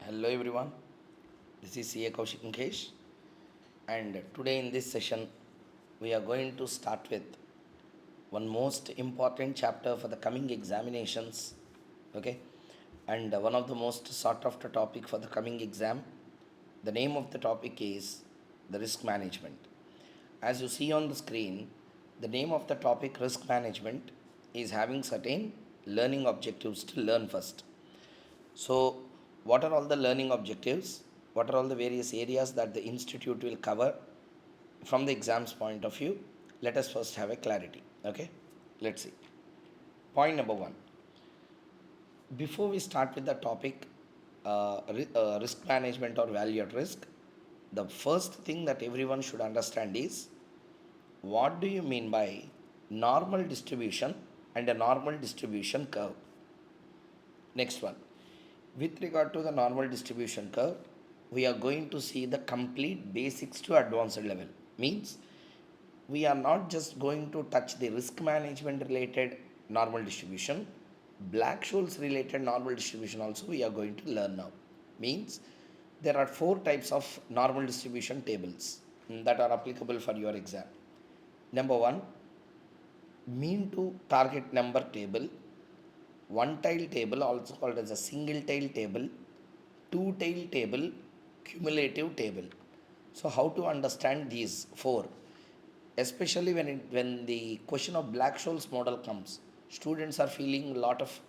Hello everyone, this is CA Koushik Mukhesh, and today in this session we are going to start with one most important chapter for the coming examinations, okay, and one of the most sought after topic for the coming exam. The name of the topic is the risk management. As you see on the screen, the name of the topic risk management is having certain learning objectives to learn first. So, what are all the learning objectives? What are all the various areas that the institute will cover from the exams point of view? Let us first have a clarity. Okay, let's see. Point number one. Before we start with the topic risk management or value at risk, the first thing that everyone should understand is what do you mean by normal distribution and a normal distribution curve? Next one. With regard to the normal distribution curve, we are going to see the complete basics to advanced level. Means we are not just going to touch the risk management related normal distribution, Black-Scholes related normal distribution also we are going to learn now. Means there are four types of normal distribution tables that are applicable for your exam. Number one, mean to target number table, one tile table also called as a single tile table, two tile table, cumulative table. So how to understand these four? Especially when the question of Black-Scholes model comes, students are feeling a lot of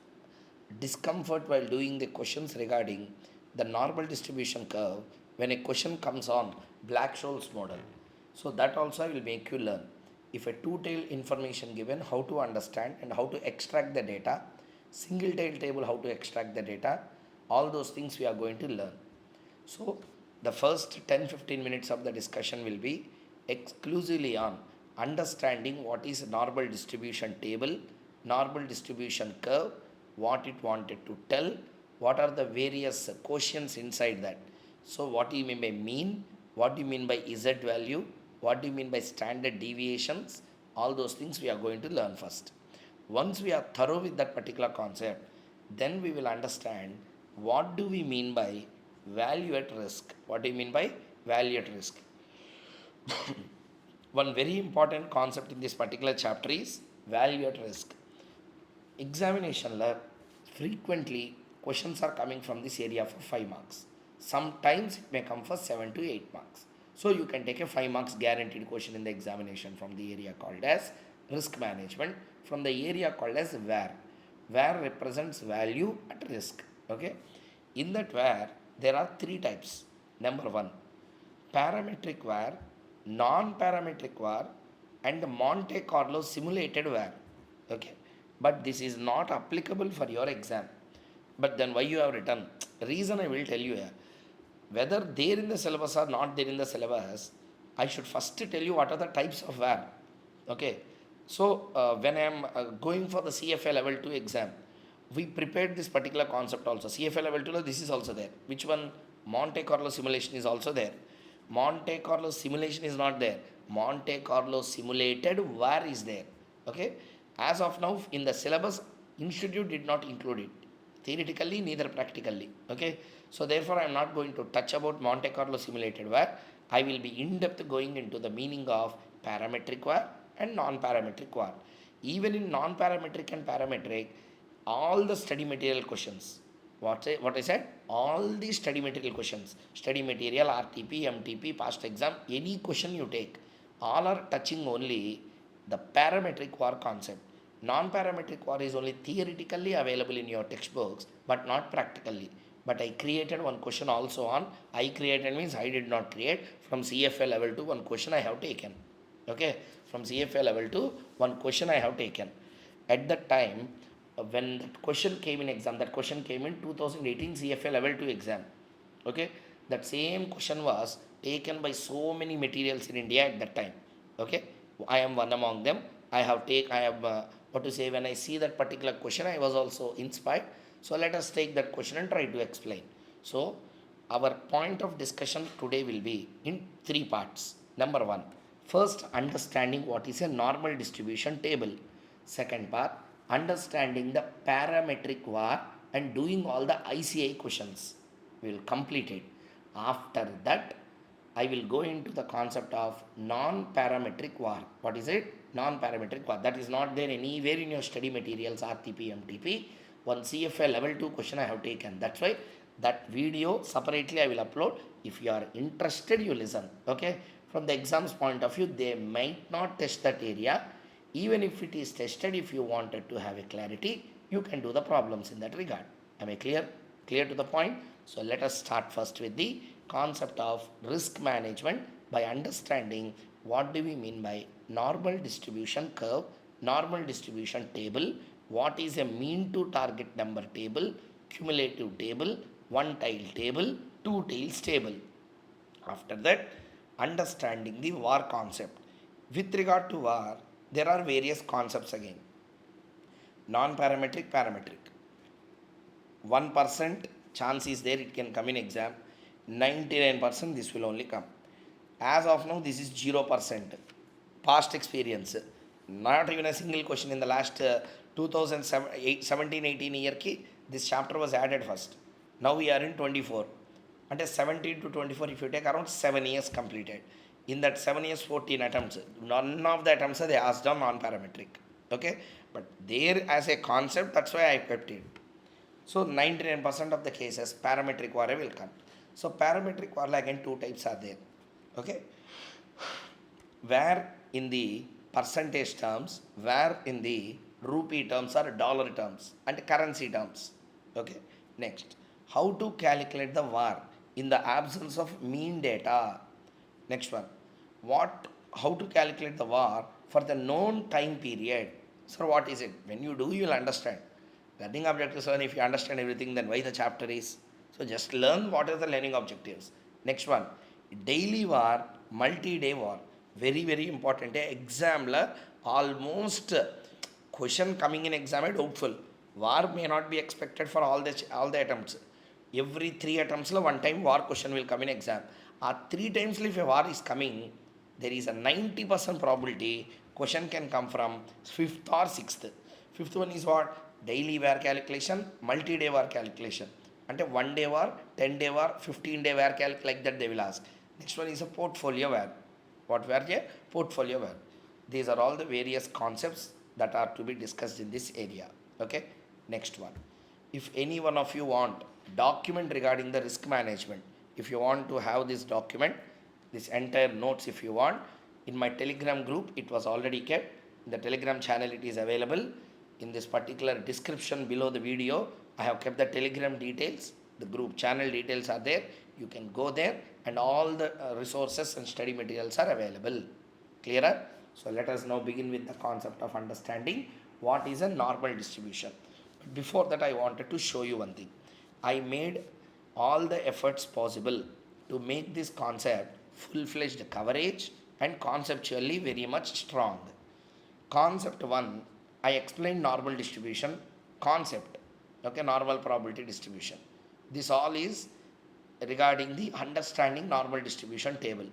discomfort while doing the questions regarding the normal distribution curve when a question comes on Black-Scholes model. So that also I will make you learn. If a two-tail information given, how to understand and how to extract the data, single tail table, how to extract the data, all those things we are going to learn. So the first 10-15 minutes of the discussion will be exclusively on understanding what is normal distribution table, normal distribution curve, what it wanted to tell, what are the various quotients inside that. So what do you mean by mean, what do you mean by Z value, what do you mean by standard deviations, all those things we are going to learn first. Once we are thorough with that particular concept, then we will understand what do we mean by value at risk. What do you mean by value at risk? One very important concept in this particular chapter is value at risk. Examination lab, frequently questions are coming from this area for 5 marks. Sometimes it may come for 7 to 8 marks. So you can take a 5 marks guaranteed question in the examination from the area called as risk management, from the area called as VAR. VAR represents value at risk. Okay. In that VAR, there are three types. Number one, parametric VAR, non-parametric VAR, and Monte Carlo simulated VAR. Okay, but this is not applicable for your exam. But then why you have written? Reason I will tell you here. Whether there in the syllabus or not there in the syllabus, I should first tell you what are the types of VAR. Okay, so when I am going for the CFA level 2 exam, we prepared this particular concept also. CFA level 2, this is also there. Which one? Monte Carlo simulation is also there. Monte Carlo simulation is not there. Monte Carlo simulated VAR is there. Okay. As of now, in the syllabus, institute did not include it. Theoretically, neither practically. Okay. So therefore, I am not going to touch about Monte Carlo simulated VAR. I will be in depth going into the meaning of parametric VAR and non-parametric VAR. Even in non-parametric and parametric, all the study material questions. What I said? All the study material questions. Study material, RTP, MTP, past exam, any question you take, all are touching only the parametric VAR concept. Non-parametric VAR is only theoretically available in your textbooks, but not practically. But I created one question also on, I created means I did not create, from CFA level 2 one question I have taken. Okay, from CFA level 2 one question I have taken. At that time, when that question came in exam, that question came in 2018 CFA level 2 exam. Okay, that same question was taken by so many materials in India at that time. Okay, I am one among them. I have what to say, when I see that particular question, I was also inspired. So let us take that question and try to explain. So our point of discussion today will be in three parts. Number one, first understanding what is a normal distribution table. Second part, understanding the parametric VAR and doing all the ICAI questions. We will complete it. After that, I will go into the concept of non-parametric VAR. What is it? Non-parametric VAR. That is not there anywhere in your study materials, RTP, MTP. One CFA level 2 question I have taken. That's why that video separately I will upload. If you are interested, you listen. Okay. From the exams point of view, they might not test that area. Even if it is tested, if you wanted to have a clarity, you can do the problems in that regard. Am I clear? Clear to the point? So let us start first with the concept of risk management by understanding what do we mean by normal distribution curve, normal distribution table, what is a mean to target number table, cumulative table, one tail table, two tails table. After that, understanding the VAR concept. With regard to VAR, there are various concepts again. Non-parametric, parametric. 1% chance is there it can come in exam. 99% this will only come. As of now, this is 0%. Past experience. Not even a single question in the last 2017-18 year ki, this chapter was added first. Now we are in 24. And 17 to 24, if you take around 7 years completed. In that 7 years, 14 attempts. None of the attempts they asked on non-parametric. Okay? But there as a concept, that's why I kept it. So 99% of the cases, parametric VAR will come. So parametric VAR again two types are there. Okay? Where in the percentage terms, where in the rupee terms or dollar terms and currency terms. Okay? Next, how to calculate the VAR in the absence of mean data. Next one, how to calculate the VAR for the known time period. So what is it? When you do, you will understand. Learning objectives, if you understand everything, then why the chapter is? So just learn what are the learning objectives. Next one, daily VAR, multi-day VAR. Very, very important. Exam almost question coming in exam doubtful. VAR may not be expected for all the attempts. Every 3 attempts, one time VAR question will come in exam. 3 times if a VAR is coming, there is a 90% probability question can come from 5th or 6th. 5th one is what? Daily VAR calculation, multi-day VAR calculation. And 1 day VAR, 10 day VAR, 15 day VAR calc, like that they will ask. Next one is a portfolio VAR. What VAR? Portfolio VAR. These are all the various concepts that are to be discussed in this area. Okay. Next one. If any one of you want document regarding the risk management, if you want to have this document, this entire notes if you want, in my Telegram group it was already kept. In the Telegram channel it is available. In this particular description below the video, I have kept the Telegram details. The group channel details are there. You can go there and all the resources and study materials are available. Clearer? So let us now begin with the concept of understanding what is a normal distribution. But before that, I wanted to show you one thing. I made all the efforts possible to make this concept full-fledged coverage and conceptually very much strong. Concept 1, I explained normal distribution concept. Okay, normal probability distribution. This all is regarding the understanding normal distribution table.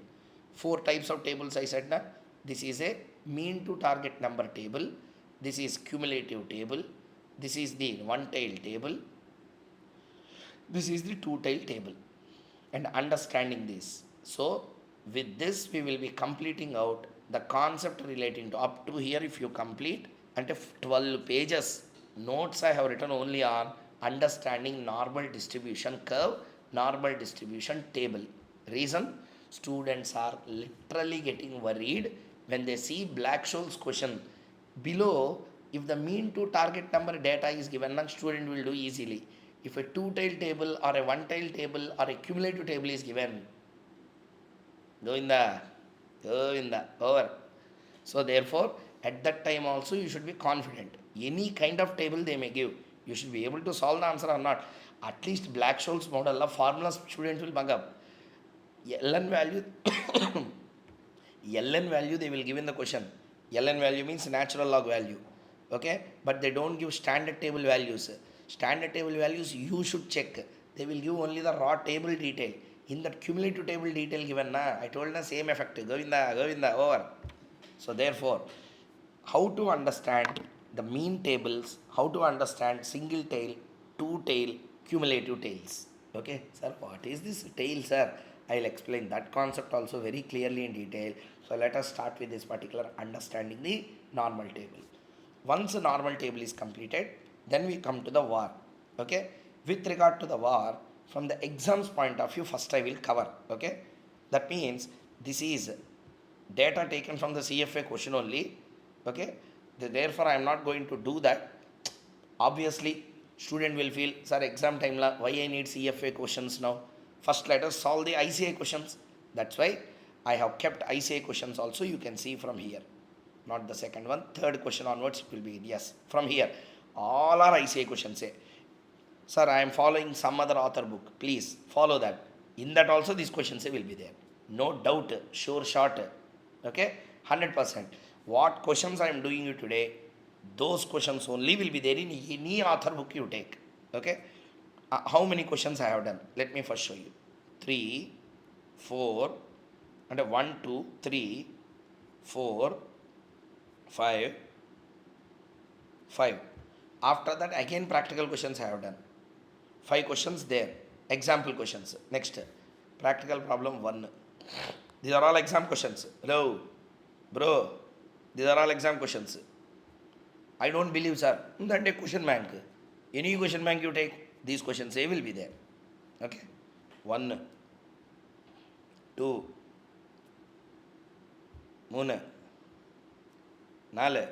4 types of tables I said now. This is a mean to target number table. This is cumulative table. This is the one tail table. This is the two tail table. And understanding this. So with this we will be completing out the concept relating to up to here. If you complete and 12 pages notes I have written only on understanding normal distribution curve, normal distribution table. Reason, students are literally getting worried when they see Black-Scholes question below. If the mean to target number data is given, then student will do easily. If a two tail table or a one tail table or a cumulative table is given, Govinda, over. So therefore, at that time also you should be confident. Any kind of table they may give, you should be able to solve the answer or not. At least Black-Scholes model, formulas students will mug up. Ln value, Ln value they will give in the question. Ln value means natural log value. Okay, but they don't give standard table values. Standard table values you should check. They will give only the raw table detail. In that cumulative table detail given, I told the same effect. Govinda, over. So therefore, how to understand the mean tables, how to understand single tail, two tail, cumulative tails. Okay, sir, what is this tail, sir? I'll explain that concept also very clearly in detail. So let us start with this particular understanding the normal table. Once the normal table is completed, then we come to the VAR. Okay, with regard to the VAR, from the exams point of view, first I will cover. Okay, that means this is data taken from the CFA question only. Okay, therefore I am not going to do that. Obviously student will feel, sir, exam time la why I need CFA questions now. First let us solve the ICAI questions. That's why I have kept ICAI questions also. You can see from here, not the second one, third question onwards it will be, yes, from here all are ICAI questions. Say, sir, I am following some other author book, please follow that. In that also these questions will be there, no doubt, sure shot. Okay, 100%. What questions I am doing you today, those questions only will be there in any author book you take. Okay, how many questions I have done, let me first show you. 3 4 and 1 2 3 4 5 5. After that again practical questions I have done. 5 questions there, example questions. Next, practical problem 1. These are all exam questions. Hello, bro, these are all exam questions. I don't believe, sir. Then take question bank. Any question bank you take, these questions they will be there. Okay, 1 2 3 4 5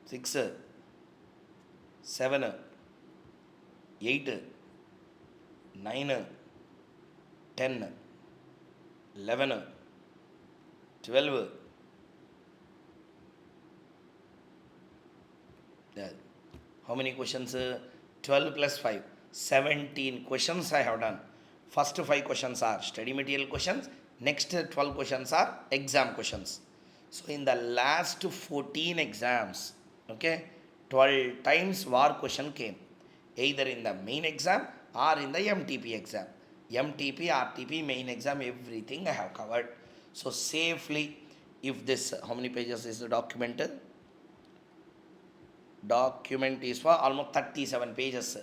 6 7 8 9 10 11 12. How many questions? 12 plus 5, 17 questions I have done. First 5 questions are study material questions, next 12 questions are exam questions. So in the last 14 exams, okay, 12 times VAR question came, either in the main exam or in the MTP exam. MTP, RTP, main exam, everything I have covered. So safely, if this, how many pages is the document? Document is for almost 37 pages.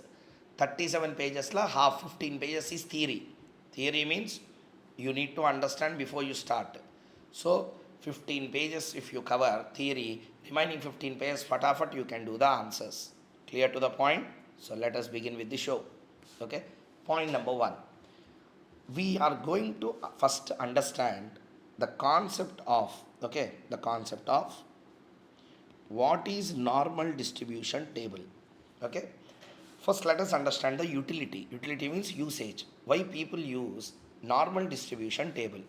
37 pages la half 15 pages is theory. Theory means you need to understand before you start. So 15 pages if you cover theory, remaining 15 pages fatafat you can do the answers. Clear to the point? So let us begin with the show. Okay, point number 1. We are going to first understand the concept of, okay, the concept of what is normal distribution table. Okay, first let us understand the utility. Utility means usage, why people use normal distribution table.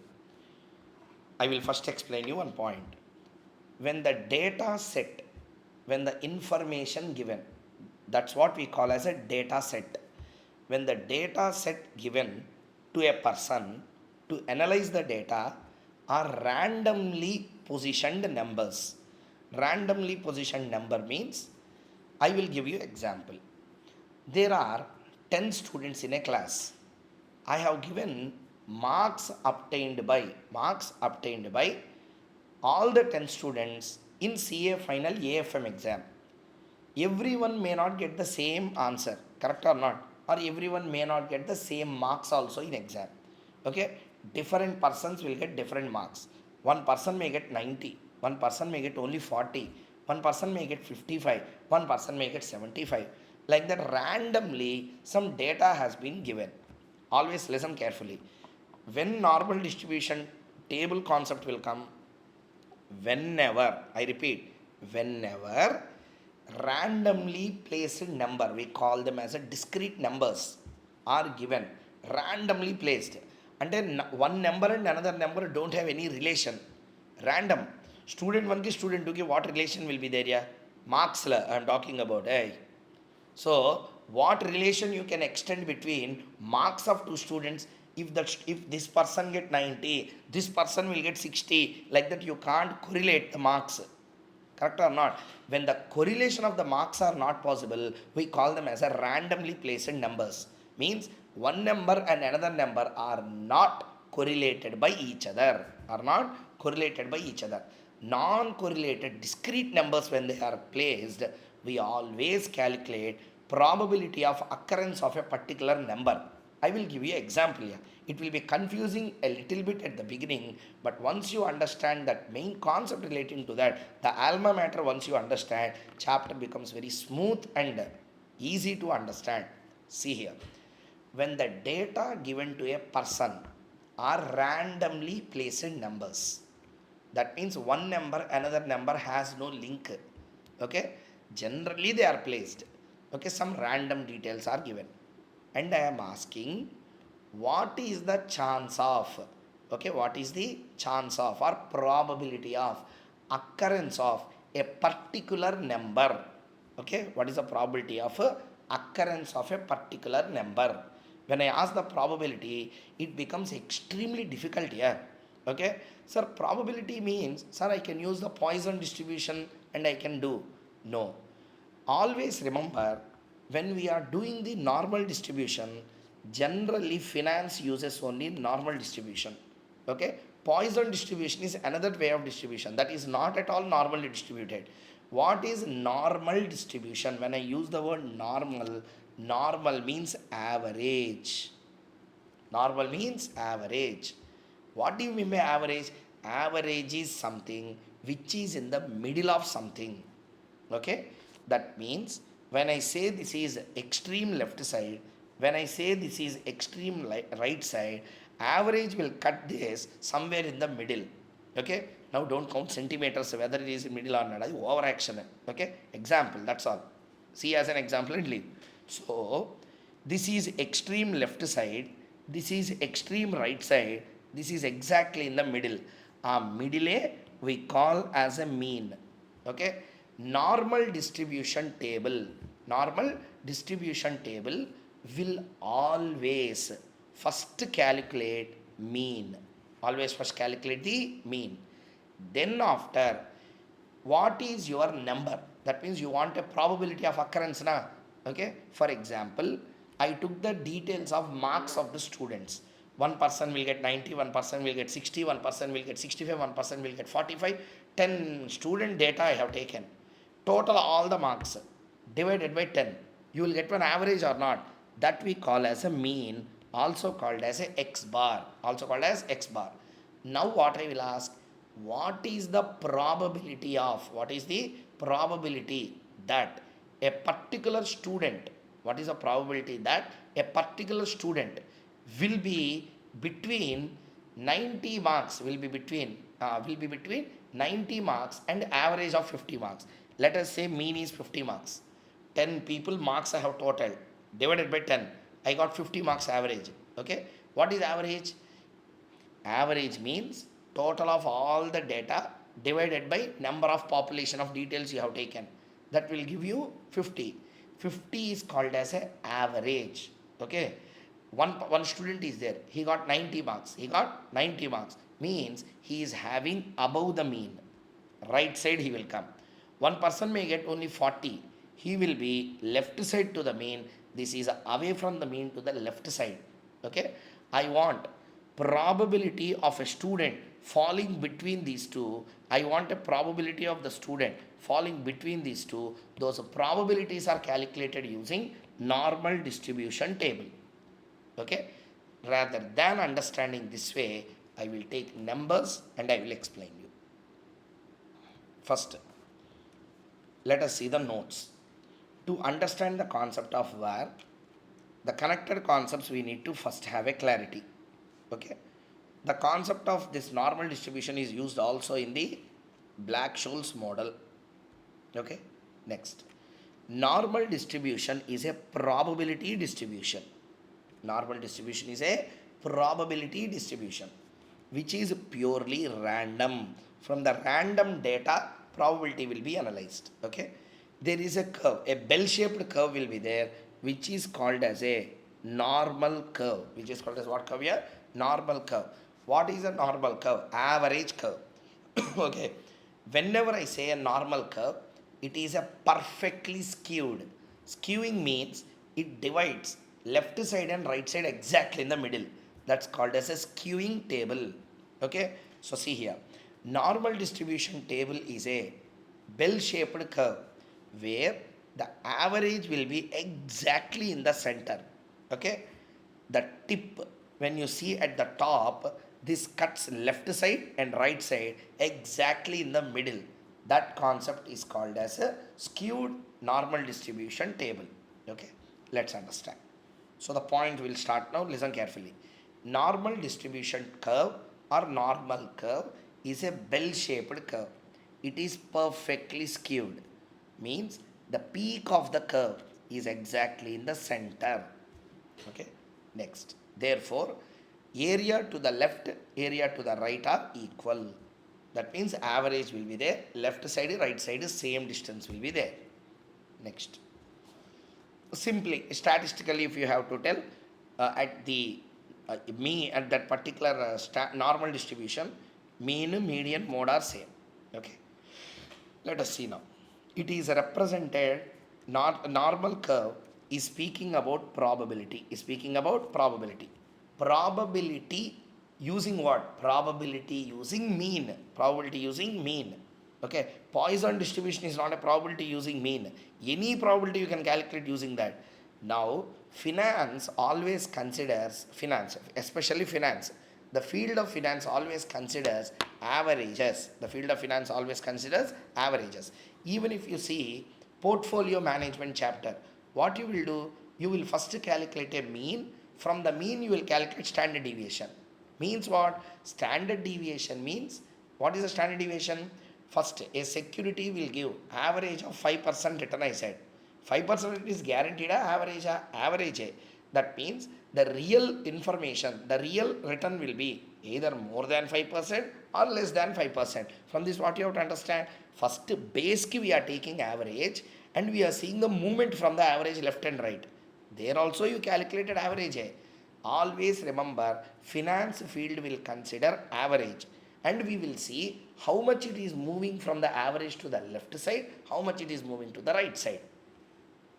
I will first explain you one point. When the data set, when the information given, that's what we call as a data set. When the data set given to a person to analyze the data are randomly positioned numbers. Randomly positioned number means, I will give you example. There are 10 students in a class. I have given marks obtained by all the 10 students in CA final AFM exam. Everyone may not get the same answer, correct or not? Or everyone may not get the same marks also in exam. Okay, different persons will get different marks. One person may get 90, one person may get only 40, one person may get 55, one person may get 75. Like that, randomly some data has been given. Always listen carefully. When normal distribution table concept will come, whenever, I repeat, whenever randomly placed number, we call them as a discrete numbers, are given, randomly placed, and then one number and another number don't have any relation, random. Student 1 ki student 2 ki what relation will be there? Yeah, marks la I am talking about. Hey, so what relation you can extend between marks of two students? If this person get 90, this person will get 60, like that you can't correlate the marks, correct or not? When the correlation of the marks are not possible, we call them as a randomly placed numbers. Means one number and another number are not correlated by each other. Are not correlated by each other. Non-correlated discrete numbers, when they are placed, we always calculate probability of occurrence of a particular number. I will give you an example here. It will be confusing a little bit at the beginning, but once you understand that main concept relating to that, the alma mater, once you understand, chapter becomes very smooth and easy to understand. See here, when the data given to a person are randomly placed in numbers, that means one number another number has no link. Okay, generally they are placed. Okay, some random details are given, and I am asking, what is the chance of, okay, what is the chance of or probability of occurrence of a particular number. Okay, what is the probability of occurrence of a particular number? When I ask the probability, it becomes extremely difficult here. Okay, sir, probability means, sir, I can use the Poisson distribution and I can do. No, always remember, when we are doing the normal distribution, generally finance uses only normal distribution. Okay, Poisson distribution is another way of distribution that is not at all normally distributed. What is normal distribution? When I use the word normal, normal means average. Normal means average. What do you mean by average? Average is something which is in the middle of something. Okay, that means when I say this is extreme left side, when I say this is extreme right side, average will cut this somewhere in the middle. Okay, now don't count centimeters whether it is in middle or not, I overaction. Okay, example, that's all. See as an example and leave. So this is extreme left side, this is extreme right side, this is exactly in the middle. Middle we call as a mean. Okay, normal distribution table, normal distribution table will always first calculate mean, always first calculate the mean. Then after, what is your number? That means you want a probability of occurrence na. Okay, for example, I took the details of marks of the students. One person will get 90, one person will get 60, one person will get 65, one person will get 45. 10 student data I have taken. Total all the marks divided by 10. You will get an average or not. That we call as a mean, also called as a x bar. Also called as x bar. Now what I will ask, what is the probability of, what is the probability that a particular student, what is the probability that a particular student will be between 90 marks, will be between 90 marks and average of 50 marks. Let us say mean is 50 marks. 10 people marks I have total divided by 10, I got 50 marks average. Okay, what is average? Average means total of all the data divided by number of population of details you have taken. That will give you 50. 50 is called as a average. Okay, one student is there, he got 90 marks, he got 90 marks, means he is having above the mean. Right side he will come. One person may get only 40, he will be left side to the mean. This is away from the mean to the left side. Okay, I want probability of a student falling between these two. I want a probability of the student falling between these two. Those probabilities are calculated using normal distribution table. Okay, rather than understanding this way, I will take numbers and I will explain you. First, let us see the notes. To understand the concept of where, the connected concepts we need to first have a clarity. Okay, the concept of this normal distribution is used also in the Black-Scholes model. Okay, next, normal distribution is a probability distribution. Normal distribution is a probability distribution which is purely random. From the random data, probability will be analyzed. Okay, there is a curve, a bell-shaped curve will be there, which is called as a normal curve. Which is called as what curve here? Normal curve. What is a normal curve? Average curve. Okay, whenever I say a normal curve, it is a perfectly skewed. Skewing means it divides left side and right side exactly in the middle. That's called as a skewing table. Okay, so see here, normal distribution table is a bell-shaped curve where the average will be exactly in the center. Okay, the tip, when you see at the top, this cuts left side and right side exactly in the middle. That concept is called as a skewed normal distribution table. Okay, let's understand. So the point will start now. Listen carefully. Normal distribution curve or normal curve is a bell-shaped curve. It is perfectly skewed. Means the peak of the curve is exactly in the center. Okay. Next. Therefore, area to the left, area to the right are equal. That means average will be there. Left side, right side, same distance will be there. Next. Simply statistically, if you have to tell, at the at that particular normal distribution, mean, median, mode are same. Okay, let us see now. It is represented, not normal curve is speaking about probability, probability using what? Probability using mean. Okay, Poisson distribution is not a probability using mean. Any probability you can calculate using that. Now, finance always considers, finance, especially finance, the field of finance always considers averages. Even if you see portfolio management chapter, what you will do, you will first calculate a mean. From the mean, you will calculate standard deviation. Means what? Standard deviation means, what is the standard deviation? First, a security will give average of 5% return, I said. 5% is guaranteed average. That means the real information, the real return will be either more than 5% or less than 5%. From this, what you have to understand? First, base ki we are taking average and we are seeing the movement from the average left and right. There also you calculated average. Always remember, finance field will consider average and we will see how much it is moving from the average to the left side, how much it is moving to the right side.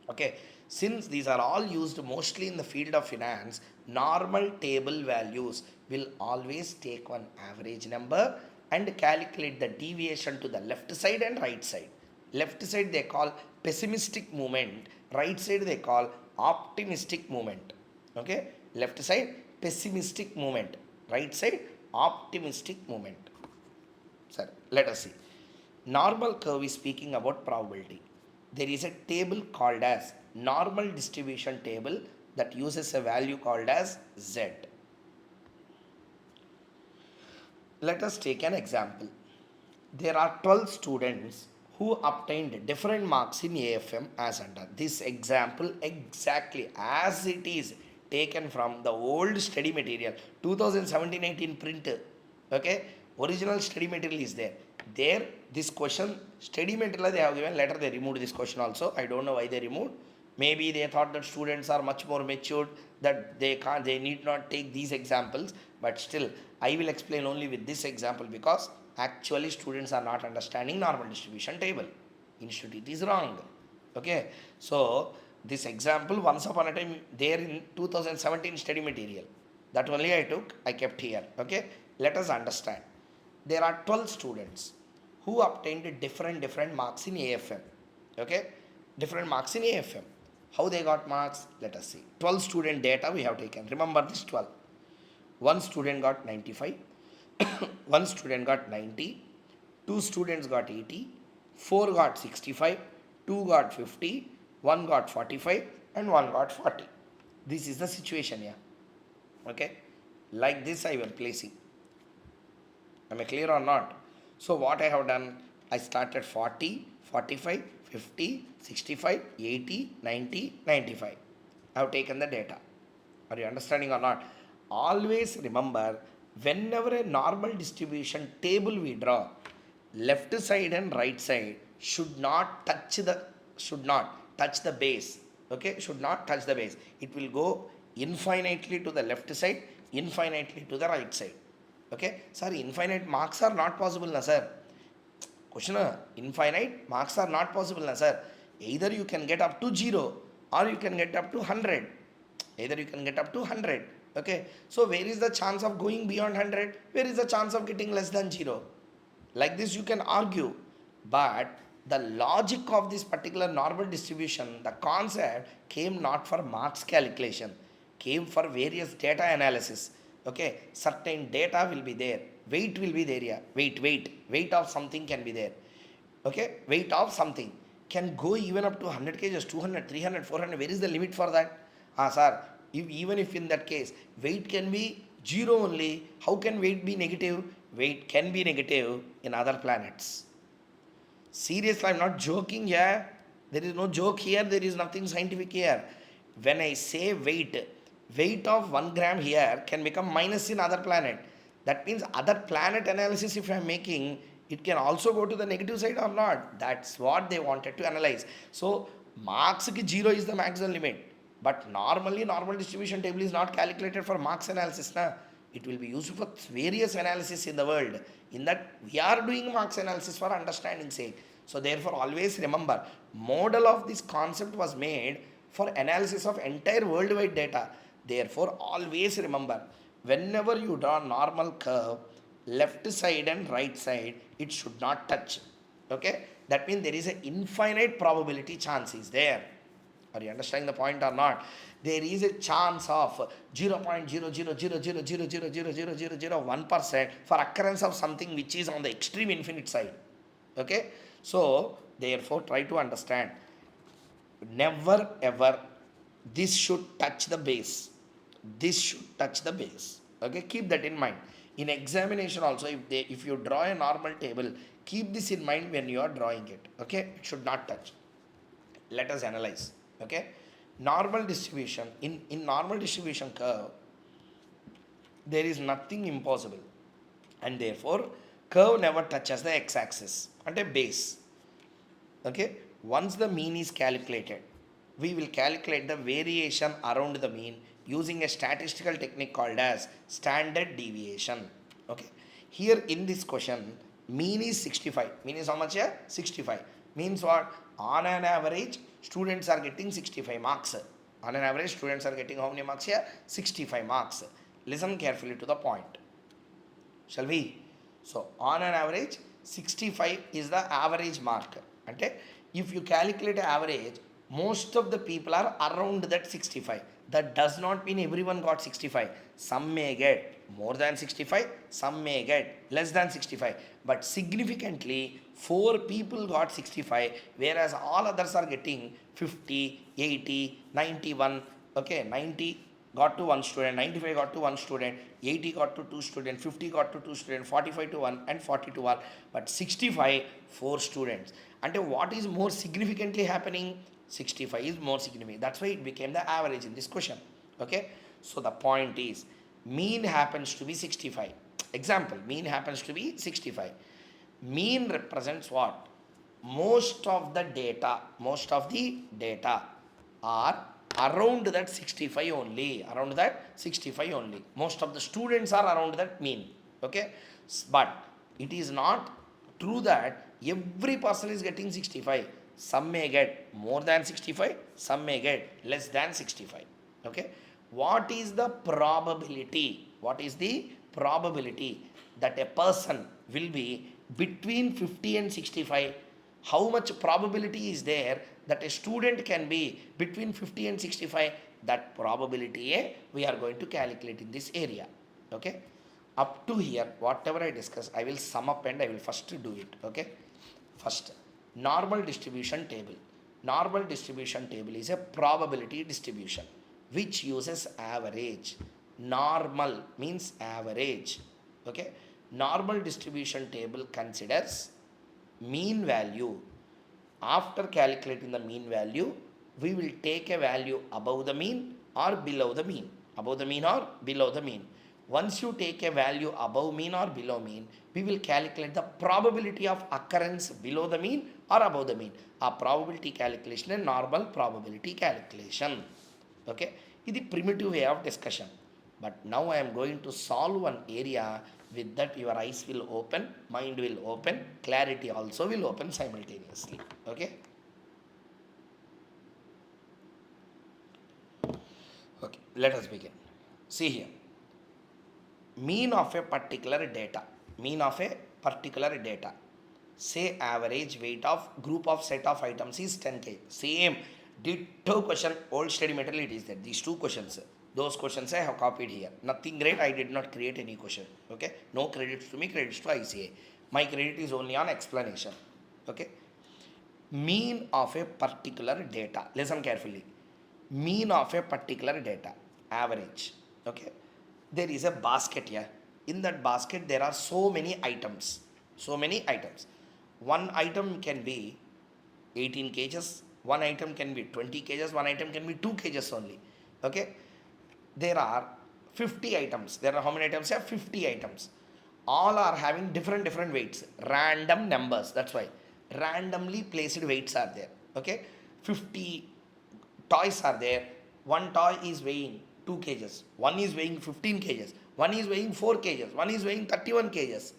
Okay, since these are all used mostly in the field of finance, normal table values will always take one average number and calculate the deviation to the left side and right side. Left side they call pessimistic movement, right side they call optimistic movement. Okay, left side pessimistic movement, right side optimistic movement. Sir, let us see. Normal curve is speaking about probability. There is a table called as normal distribution table that uses a value called as Z. Let us take an example. There are 12 students who obtained different marks in AFM as under. This example exactly as it is taken from the old study material 2017-18 print. Okay, original study material is there. There, this question study material they have given. Later they removed this question also. I don't know why they removed. Maybe they thought that students are much more matured, that they need not take these examples. But still, I will explain only with this example because actually students are not understanding normal distribution table. Institute is wrong. Okay, so this example once upon a time there in 2017 study material, that only I kept here. Okay, let us understand. There are 12 students who obtained different marks in AFM. Okay, different marks in AFM. How they got marks? Let us see. 12 student data we have taken. Remember this 12. One student got 95, one student got 90, two students got 80, four got 65, two got 50, one got 45, and one got 40. This is the situation here. Okay, like this I am placing. Am I clear or not? So what I have done, I started 40, 45, 50, 65, 80, 90, 95. I have taken the data. Are you understanding or not? Always remember, whenever a normal distribution table we draw, left side and right side should not touch the base. Okay, should not touch the base. It will go infinitely to the left side, infinitely to the right side. Okay, sir, infinite marks are not possible, na sir. Question, infinite marks are not possible, na sir. Either you can get up to 0 or you can get up to 100. Okay, so where is the chance of going beyond 100? Where is the chance of getting less than 0? Like this you can argue, but the logic of this particular normal distribution, the concept came not for marks calculation, came for various data analysis. Okay, certain data will be there, weight will be there, yeah, weight of something can be there. Okay, weight of something can go even up to 100 kgs, 200, 300, 400. Where is the limit for that? Sir, even if in that case weight can be zero only, how can weight be negative? Weight can be negative in other planets. Seriously, I'm not joking here. There is no joke here, there is nothing scientific here. When I say weight of 1 gram here can become minus in other planet. That means other planet analysis, if I'm making, it can also go to the negative side or not. That's what they wanted to analyze. So, marks ki 0 is the maximum limit. But normally, normal distribution table is not calculated for marks analysis. Na? It will be used for various analysis in the world. In that, we are doing marks analysis for understanding sake. So, therefore, always remember, model of this concept was made for analysis of entire worldwide data. Therefore, always remember, whenever you draw normal curve, left side and right side, it should not touch. Okay? That means there is an infinite probability chance is there. Are you understanding the point or not? There is a chance of 0.00000000001% for occurrence of something which is on the extreme infinite side. Okay? So, therefore, try to understand. Never ever this should touch the base. This should touch the base. Okay? Keep that in mind. In examination also, if you draw a normal table, keep this in mind when you are drawing it. Okay? It should not touch. Let us analyze. Okay, normal distribution, in normal distribution curve there is nothing impossible, and therefore curve never touches the x-axis and a base. Okay, once the mean is calculated, we will calculate the variation around the mean using a statistical technique called as standard deviation. Okay, here in this question, mean is 65. Mean is how much here? 65. Means what? On an average, students are getting 65 marks. On an average, students are getting how many marks here? 65 marks. Listen carefully to the point. Shall we? So, on an average, 65 is the average mark. Okay? If you calculate average, most of the people are around that 65. That does not mean everyone got 65. Some may get more than 65, some may get less than 65. But significantly, 4 people got 65, whereas all others are getting 50, 80, 91. Okay, 90 got to 1 student, 95 got to 1 student, 80 got to 2 students, 50 got to 2 students, 45 to 1, and 40 to 1. But 65, 4 students. And what is more significantly happening? 65 is more significant. That's why it became the average in this question. Okay. So the point is, mean happens to be 65. Example, mean happens to be 65. Mean represents what? Most of the data are around that 65 only. Around that 65 only. Most of the students are around that mean. Okay. But it is not true that every person is getting 65. Some may get more than 65, some may get less than 65. Okay. What is the probability? What is the probability that a person will be between 50 and 65? How much probability is there that a student can be between 50 and 65? That probability we are going to calculate in this area. Okay. Up to here, whatever I discuss, I will sum up and I will first do it. Okay. First, normal distribution table. Normal distribution table is a probability distribution which uses average. Normal means average. Okay. Normal distribution table considers mean value. After calculating the mean value, we will take a value above the mean or below the mean. Above the mean or below the mean. Once you take a value above mean or below mean, we will calculate the probability of occurrence below the mean or above the mean. A probability calculation and normal probability calculation. Okay, this is the primitive way of discussion. But now I am going to solve one area. With that, your eyes will open, mind will open, clarity also will open simultaneously. Okay. Okay, let us begin. See here. Mean of a particular data. Mean of a particular data. Say average weight of group of set of items is 10 kg. Same ditto question, old study material it is there. These two questions, those questions I have copied here. Nothing great, I did not create any question. Okay, no credits to me, credits to ICAI. My credit is only on explanation. Okay, mean of a particular data. Listen carefully. Mean of a particular data, average. Okay, there is a basket here. In that basket there are so many items. So many items. One item can be 18 kgs, one item can be 20 kgs, one item can be 2 kgs only. Okay, there are 50 items. There are how many items here? 50 items. All are having different weights, random numbers. That's why randomly placed weights are there. Okay, 50 toys are there. One toy is weighing 2 kgs, one is weighing 15 kgs, one is weighing 4 kgs, one is weighing 31 kgs.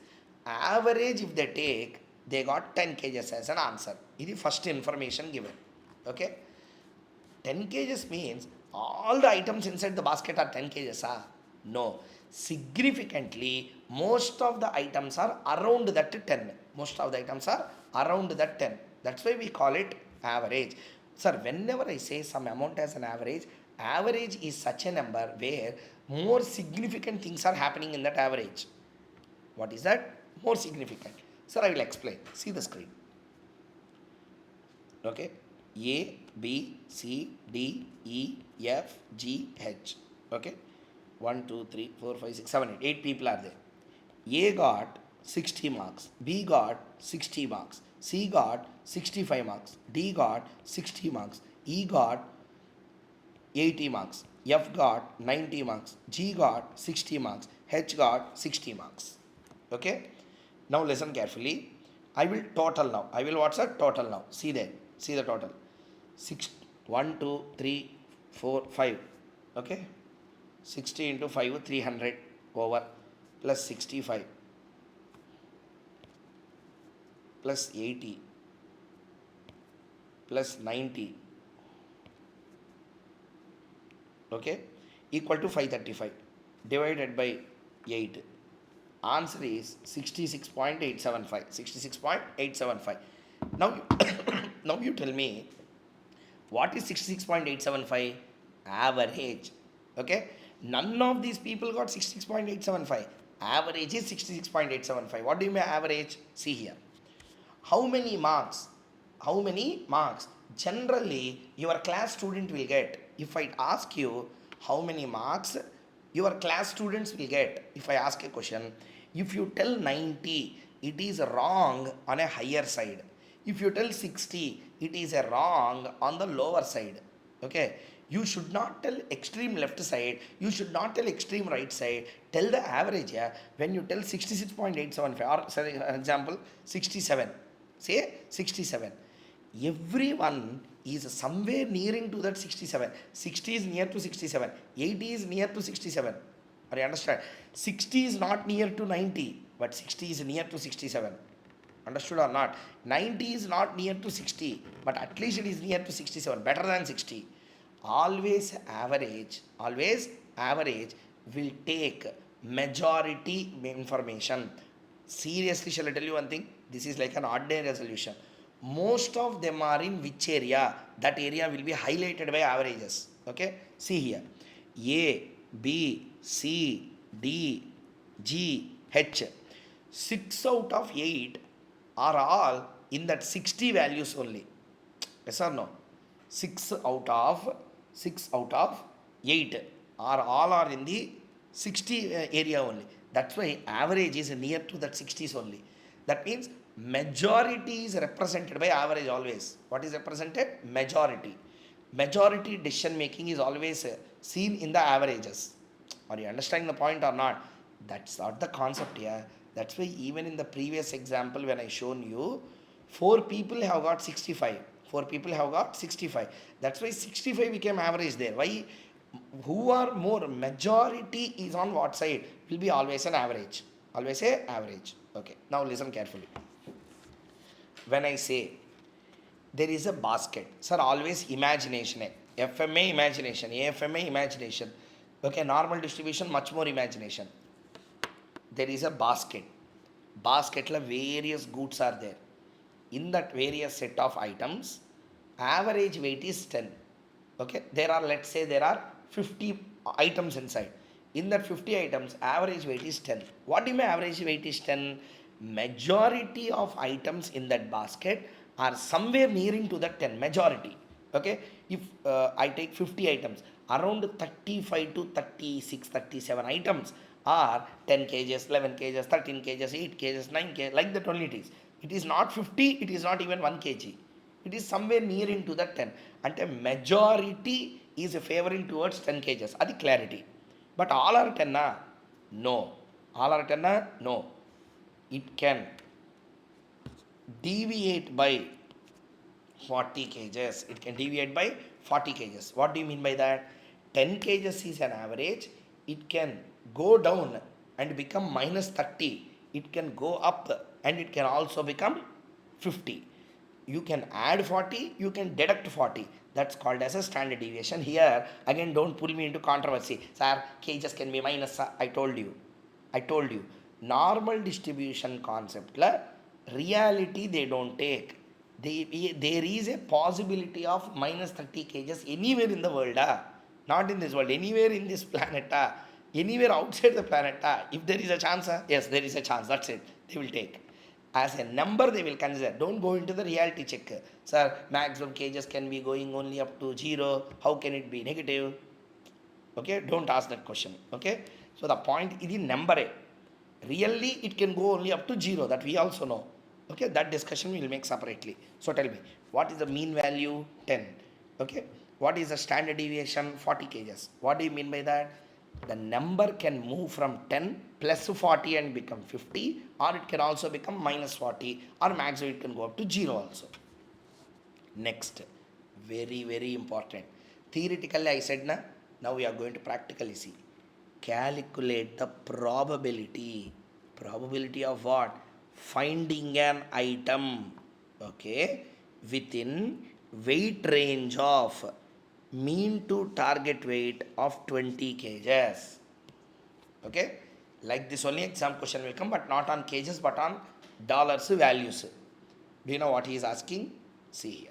Average if they take, they got 10 kgs as an answer. This is the first information given. Okay, 10 kgs means all the items inside the basket are 10 kgs. No. Significantly, most of the items are around that 10. Most of the items are around that 10. That's why we call it average. Sir, whenever I say some amount as an average, average is such a number where more significant things are happening in that average. What is that? More significant. Sir, I will explain. See the screen. Okay, A, B, C, D, E, F, G, H. Okay, 1, 2, 3, 4, 5, 6, 7, 8. 8 people are there. A got 60 marks, B got 60 marks, C got 65 marks, D got 60 marks, E got 80 marks, F got 90 marks, G got 60 marks, H got 60 marks. Okay, now listen carefully. I will total now. I will what's a total now? See there. See the total. 6, 1, 2, 3, 4, 5. Okay, 60 into 5, 300 over plus 65 plus 80 plus 90. Okay, equal to 535 divided by 8. Answer is 66.875. 66.875. Now, now you tell me what is 66.875? Average. Okay, none of these people got 66.875. Average is 66.875. What do you mean average? See here. How many marks? How many marks generally your class student will get? If I ask you how many marks your class students will get, if I ask a question, if you tell 90, it is wrong on a higher side. If you tell 60, it is a wrong on the lower side. Okay, you should not tell extreme left side, you should not tell extreme right side, tell the average. Yeah, when you tell 66.875 or for example 67, say 67, everyone is somewhere nearing to that 67. 60 is near to 67, 80 is near to 67. Are you understand? 60 is not near to 90, but 60 is near to 67. Understood or not? 90 is not near to 60, but at least it is near to 67, better than 60. Always average will take majority information. Seriously, shall I tell you one thing? This is like an ordinary resolution. Most of them are in which area? That area will be highlighted by averages. Okay, see here. A, B, C, D, G, H. 6 out of 8 are all in that 60 values only. Yes or no? 6 out of 8 are in the 60 area only. That's why average is near to that 60s only. That means majority is represented by average always. What is represented? Majority. Majority decision making is always seen in the averages. Are you understanding the point or not? That's not the concept here. That's why even in the previous example when I shown you, 4 people have got 65. 4 people have got 65. That's why 65 became average there. Why? Who are more? Majority is on what side? Will be always an average. Always say average. Okay. Now listen carefully. When I say there is a basket, sir, always imagination. FMA imagination, AFMA imagination. Okay, normal distribution, much more imagination. There is a basket. Basket la various goods are there. in that various set of items, average weight is 10. Okay, there are, let's say there are 50 items inside. In that 50 items, average weight is 10. What do you mean average weight is 10? Majority of items in that basket are somewhere nearing to the 10, majority. Okay, if I take 50 items, around 35 to 36, 37 items are 10 kgs, 11 kgs, 13 kgs, 8 kgs, 9 kgs, like that only it is. It is not 50, it is not even 1 kg. It is somewhere near into the 10. And a majority is favoring towards 10 kgs. That is clarity. But all are 10 na? No. All are 10 na? No. It can deviate by 40 kgs. It can deviate by 40 kgs. What do you mean by that? 10 kgs is an average. It can go down and become minus 30. It can go up and it can also become 50. You can add 40, you can deduct 40. That's called as a standard deviation. Here, again, don't pull me into controversy. Sir, kgs can be minus. I told you. Normal distribution concept, reality they don't take. There is a possibility of minus 30 kgs anywhere in the world. Not in this world, anywhere in this planet. Anywhere outside the planet. If there is a chance, yes, there is a chance. That's it. They will take. As a number they will consider. Don't go into the reality check. Sir, maximum kgs can be going only up to 0. How can it be negative? Okay, don't ask that question. Okay, so the point is the number. Really, it can go only up to 0. That we also know. Okay, that discussion we will make separately. So tell me, what is the mean value? 10. Okay, what is the standard deviation? 40 kgs. What do you mean by that? The number can move from 10 plus 40 and become 50, or it can also become minus 40, or maximum it can go up to 0 also. Next, very, very important. Theoretically, I said, na, now we are going to practically see. Calculate the probability. Probability of what? Finding an item, okay, within weight range of mean to target weight of 20 kgs. Okay, like this only exam question will come, but not on kgs, but on dollars values. Do you know what he is asking? See here.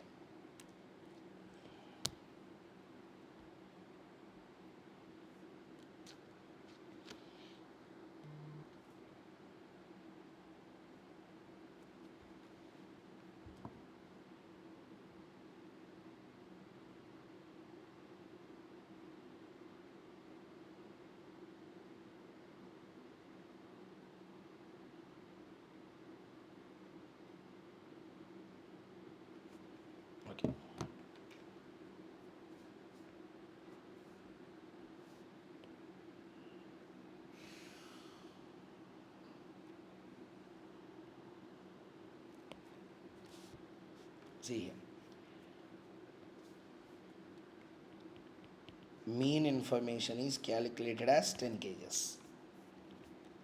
Okay. See here. Mean information is calculated as 10 kgs.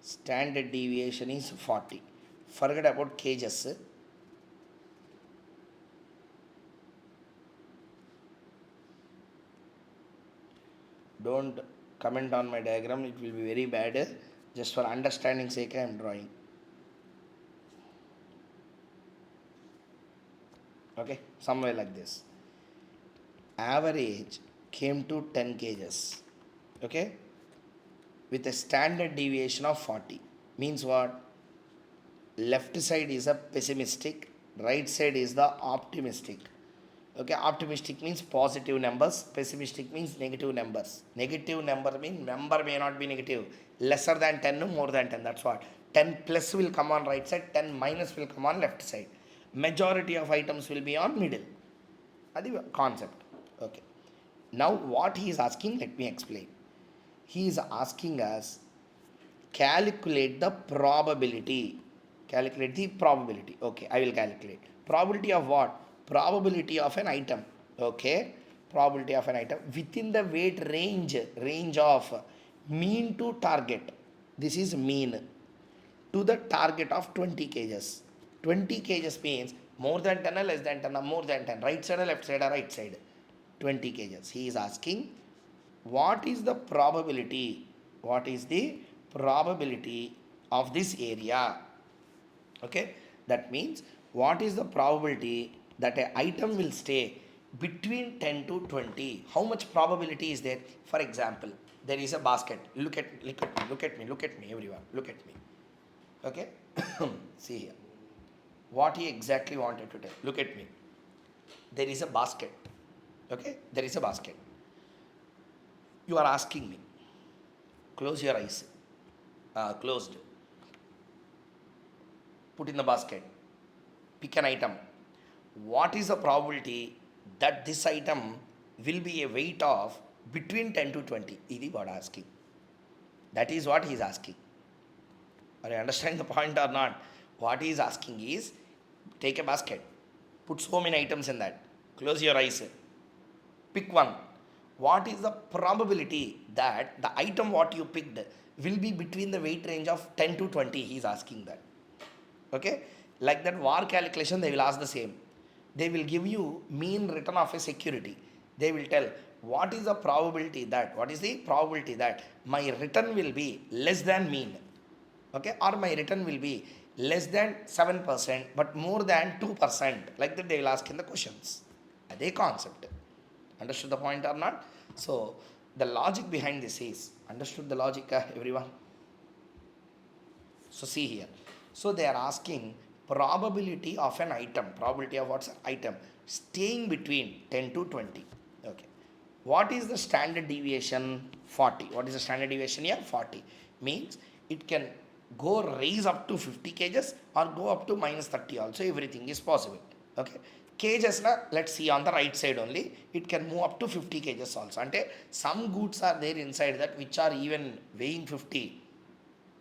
Standard deviation is 40. Forget about kgs. Don't comment on my diagram, it will be very bad. Just for understanding sake I am drawing. Okay, somewhere like this. Average came to 10 kgs. Okay, with a standard deviation of 40. Means what? Left side is a pessimistic, right side is the optimistic. Okay, optimistic means positive numbers, pessimistic means negative numbers. Negative number means number may not be negative. Lesser than 10, more than 10. That's what. 10 plus will come on right side, 10 minus will come on left side. Majority of items will be on middle. That's the concept. Okay. Now what he is asking, let me explain. He is asking us calculate the probability. Calculate the probability. Okay, I will calculate. Probability of what? Probability of an item. Okay, probability of an item within the weight range of mean to target. This is mean to the target of 20 kgs. 20 kgs means more than 10 or less than 10 or more than 10. Right side or left side or right side. 20 kgs. He is asking what is the probability? What is the probability of this area? Okay, that means what is the probability that an item will stay between 10 to 20? How much probability is there? For example, there is a basket. Look at me, everyone. Look at me. Okay? See here. What he exactly wanted to tell. Look at me. There is a basket. Okay? There is a basket. You are asking me. Close your eyes. Closed. Put in the basket. Pick an item. What is the probability that this item will be a weight of between 10 to 20? Is what asking. That is what he is asking. Are you understanding the point or not? What he is asking is, take a basket, put so many items in that, close your eyes, pick one. What is the probability that the item what you picked will be between the weight range of 10 to 20? He is asking that. Okay? Like that VAR calculation, they will ask the same. They will give you mean return of a security. They will tell what is the probability that my return will be less than mean. Okay? Or my return will be less than 7% but more than 2%. Like that they will ask in the questions. Adhe concept. Understood the point or not? So the logic behind this is, understood the logic, everyone? So see here. So they are asking probability of an item. Probability of what's an item? Staying between 10 to 20. Okay. What is the standard deviation? 40. What is the standard deviation here? 40. Means it can go raise up to 50 kgs or go up to minus 30 also. Everything is possible. Okay. Kgs na, let's see on the right side only. It can move up to 50 kgs also. Ante some goods are there inside that which are even weighing 50.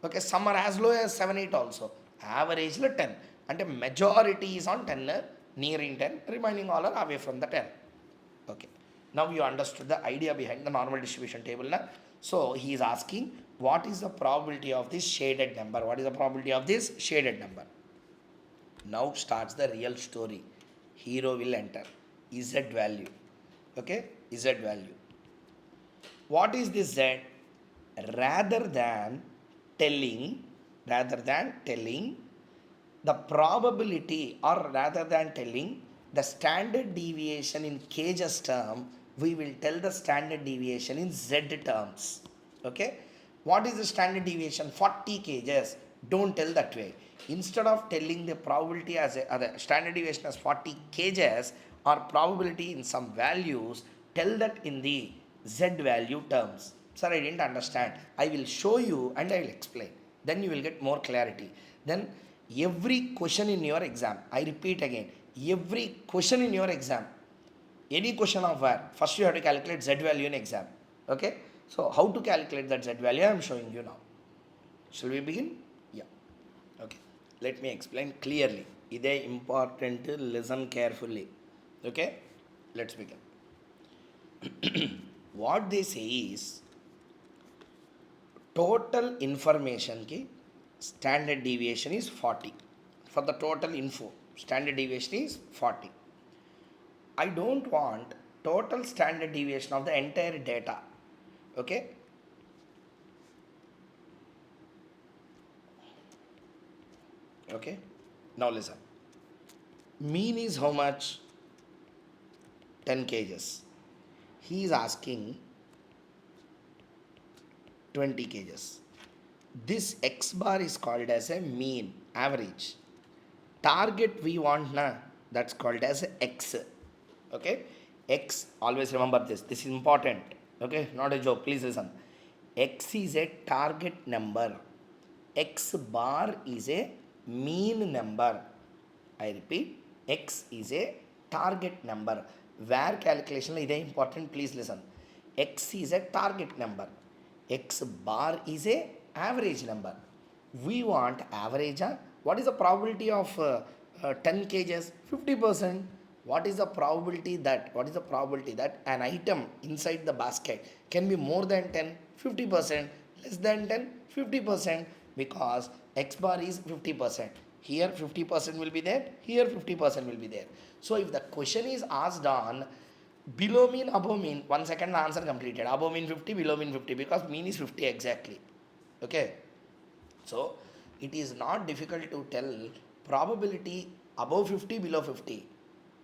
Okay, some are as low as 7, 8 also. Average 10. And majority is on 10, nearing 10, remaining all are away from the 10. Okay. Now you understood the idea behind the normal distribution table. Na? So he is asking, what is the probability of this shaded number? What is the probability of this shaded number? Now starts the real story. Hero will enter. Z value. Okay? Z value. What is this Z? Rather than telling the probability, or rather than telling the standard deviation in kgs term, we will tell the standard deviation in Z terms. Okay? What is the standard deviation? 40 kgs. Don't tell that way. Instead of telling the probability as a standard deviation as 40 kgs or probability in some values, tell that in the Z value terms. Sir, I didn't understand. I will show you and I will explain. Then you will get more clarity. Then every question in your exam, I repeat again, every question in your exam, any question of where, first you have to calculate Z value in exam. Okay? So how to calculate that Z value, I am showing you now. Shall we begin? Yeah. Okay. Let me explain clearly. It is important to listen carefully. Okay? Let's begin. What they say is, total information ki standard deviation is 40. For the total info, standard deviation is 40. I don't want total standard deviation of the entire data. Okay? Okay? Now listen. Mean is how much? 10 kgs. He is asking 20 kgs. This x bar is called as a mean, average. Target we want na, that's called as a x. Okay? X, always remember this. This is important. Okay? Not a joke. Please listen. X is a target number. X bar is a mean number. I repeat, X is a target number. Where calculation is important, please listen. X is a target number. X bar is a average number. We want average. What is the probability of 10 kgs? 50%. What is the probability that an item inside the basket can be more than 10? 50%. Less than 10? 50%. Because X bar is 50%. Here 50% will be there. Here 50% will be there. So if the question is asked on below mean, above mean, 1 second the answer completed. Above mean 50, below mean 50, because mean is 50 exactly. Okay. So it is not difficult to tell probability above 50, below 50.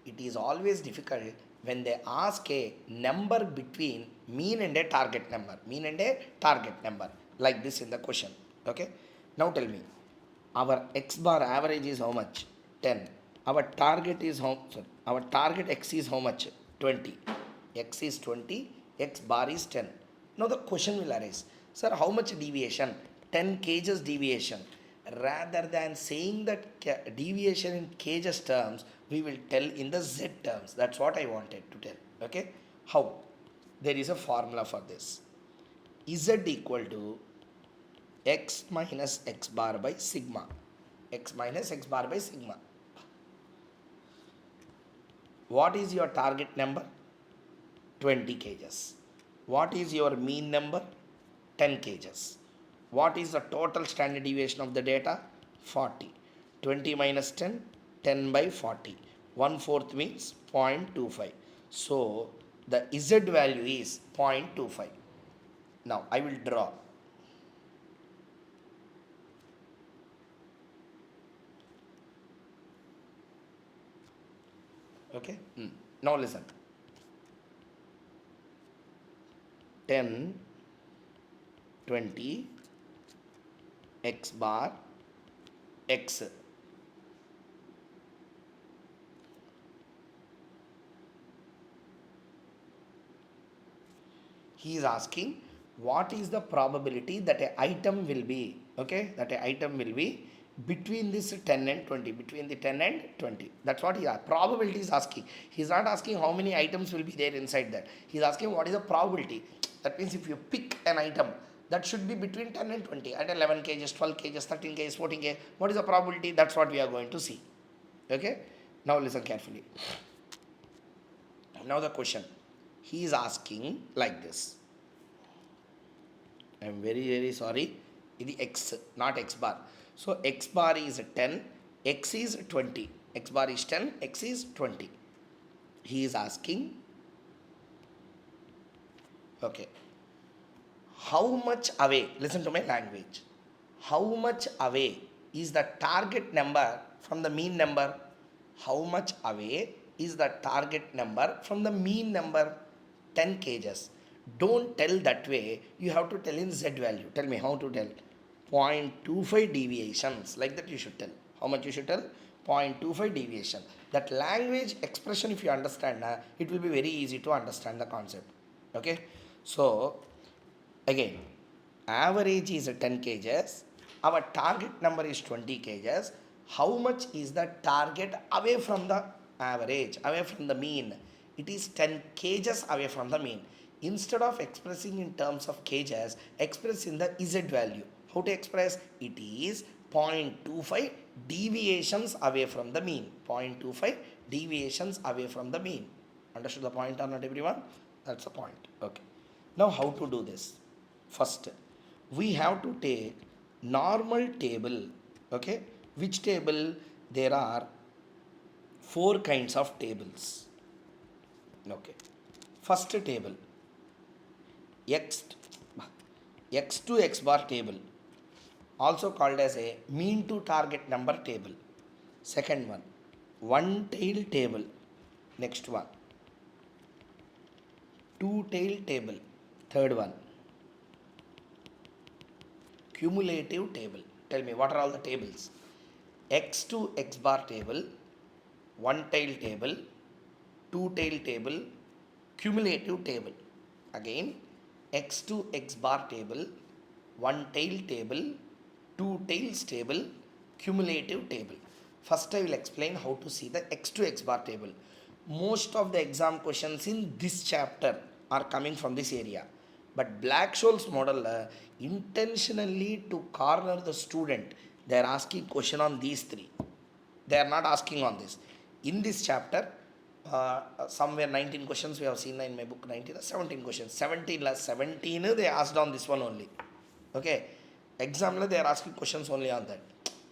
It is always difficult when they ask a number between mean and a target number. Mean and a target number. Like this in the question. Okay. Now tell me. Our X bar average is how much? 10. Our target is how, sorry, our target X is how much? 20. X is 20, X bar is 10. Now the question will arise, sir, how much deviation? 10 kgs deviation. Rather than saying that deviation in kgs terms, we will tell in the Z terms. That's what I wanted to tell. Okay? How? There is a formula for this. Z equal to X minus X bar by sigma. X minus X bar by sigma. What is your target number? 20 kgs. What is your mean number? 10 kgs. What is the total standard deviation of the data? 40. 20 minus 10, 10 by 40. 1/4 means 0.25. So the Z value is 0.25. Now I will draw. Okay. Now listen. 10, 20, X bar, X. He is asking what is the probability that an item will be, okay, that an item will be between this 10 and 20, between the 10 and 20. That's what he asked. Probability is asking. He's not asking how many items will be there inside that. He's asking what is the probability. That means if you pick an item, that should be between 10 and 20 at 11 kgs, 12 kgs, 13 kgs, 14 kgs. What is the probability? That's what we are going to see. Okay? Now listen carefully. Now the question. He is asking like this. I am very, very sorry. It is X, not X bar. So X bar is 10, X is 20. X bar is 10, X is 20. He is asking, okay, how much away, listen to my language, how much away is the target number from the mean number? How much away is the target number from the mean number? 10 kgs. Don't tell that way. You have to tell in Z value. Tell me how to tell. 0.25 deviations. Like that you should tell. How much you should tell? 0.25 deviation. That language expression, if you understand, it will be very easy to understand the concept. Okay. So, again, average is 10 kgs. Our target number is 20 kgs. How much is the target away from the average, away from the mean? It is 10 kgs away from the mean. Instead of expressing in terms of kgs, express in the Z value. How to express? It is 0.25 deviations away from the mean. 0.25 deviations away from the mean. Understood the point or not, everyone? That's the point. Okay. Now how to do this? First, we have to take normal table. Okay. Which table? There are 4 kinds of tables. Okay. First table, X to X bar table, also called as a mean to target number table. Second one, one tail table. Next one, two tail table. Third one, cumulative table. Tell me what are all the tables? X to X bar table, one tail table, two tail table, cumulative table. Again, X to X bar table, one tail table, two tails table, cumulative table. First I will explain how to see the X to X bar table. Most of the exam questions in this chapter are coming from this area. But Black-Scholes model intentionally to corner the student, they are asking question on these 3. They are not asking on this. In this chapter, somewhere 19 questions we have seen in my book, 19 or 17 questions. 17 they asked on this one only. Okay. Exam they are asking questions only on that.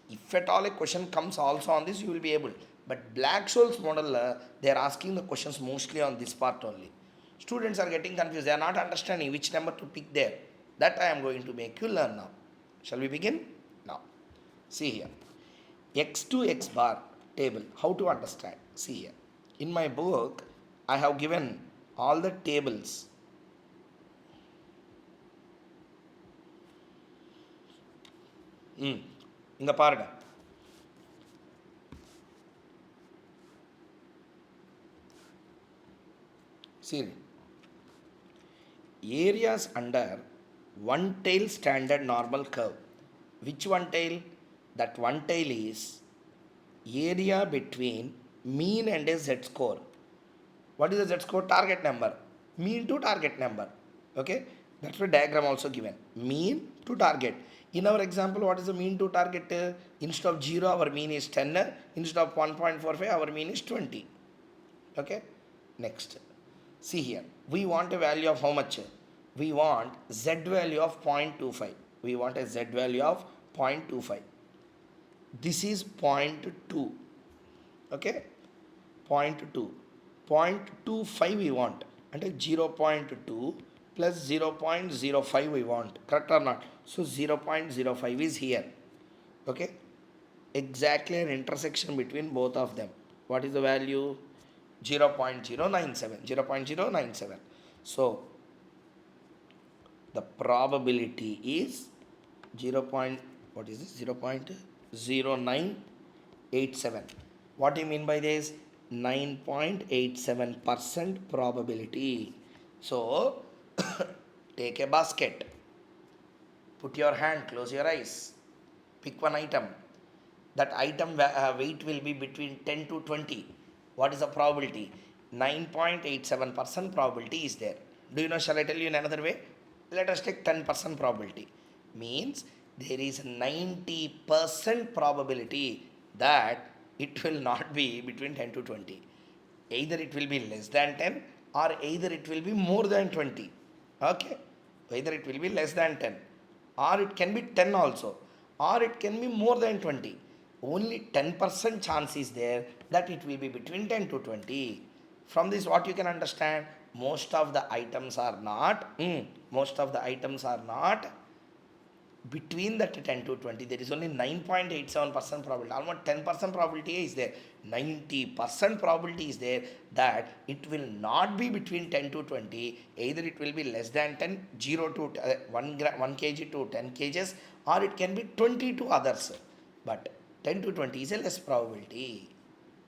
If at all a question comes also on this, you will be able. But Black-Scholes model, they are asking the questions mostly on this part only. Students are getting confused. They are not understanding which number to pick there. That I am going to make you learn now. Shall we begin? Now. See here. X to X bar table. How to understand? See here. In my book, I have given all the tables. இங்க பாருங்க. See, areas under one tail standard normal curve. Which one tail? That one tail is area between mean and a z score. What is the z score? Target number. Mean to target number. Okay, that's the diagram also given. Mean to target. In our example, what is the mean to target? Instead of 0, our mean is 10. Instead of 1.45, our mean is 20. Okay, next. See here, we want a value of how much? We want z value of 0.25. We want a z value of 0.25. This is 0.2. Okay, 0.2. 0.25 we want. And 0.2 plus 0.05 we want. Correct or not? So 0.05 is here. Okay, exactly an intersection between both of them. What is the value? 0.097. 0.097. So the probability is 0. What is this? 0.0987. What do you mean by this? 9.87% probability. So take a basket, put your hand, close your eyes, pick one item. That item weight will be between 10 to 20. What is the probability? 9.87% probability is there. Do you know, shall I tell you in another way? Let us take 10% probability. Means there is 90% probability that it will not be between 10 to 20. Either it will be less than 10 or either it will be more than 20. Okay? Either it will be less than 10 or it can be 10 also, or it can be more than 20. Only 10% chance is there that it will be between 10 to 20. From this, what you can understand? Most of the items are not between that 10 to 20. There is only 9.87% probability. Almost 10% probability is there. 90% probability is there that it will not be between 10 to 20. Either it will be less than 10, 0 to 1 kg to 10 kgs, or it can be 20 to others. But 10 to 20 is a less probability.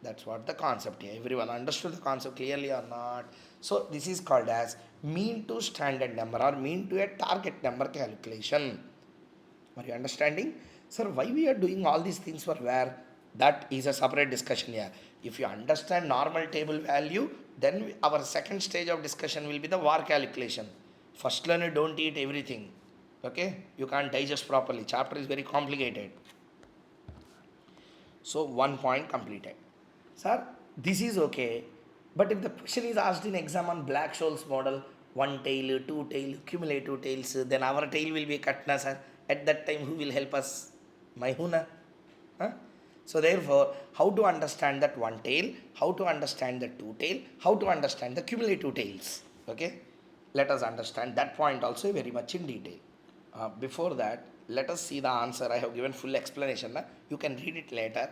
That's what the concept here. Everyone understood the concept clearly or not? So this is called as mean to standard number or mean to a target number calculation. Are you understanding? Sir, why we are doing all these things for where? That is a separate discussion here. If you understand normal table value, then our second stage of discussion will be the VAR calculation. First learner don't eat everything. Okay? You can't digest properly. Chapter is very complicated. So 1 point completed. Sir, this is okay. But if the question is asked in exam on Black-Scholes model, one tail, two tail, cumulative tails, then our tail will be cut na, sir. At that time, who will help us? My huna. Huh? So therefore, how to understand that one tail, how to understand the two tail, how to understand the cumulative tails. Okay? Let us understand that point also very much in detail. Before that, let us see the answer. I have given full explanation. Na? You can read it later,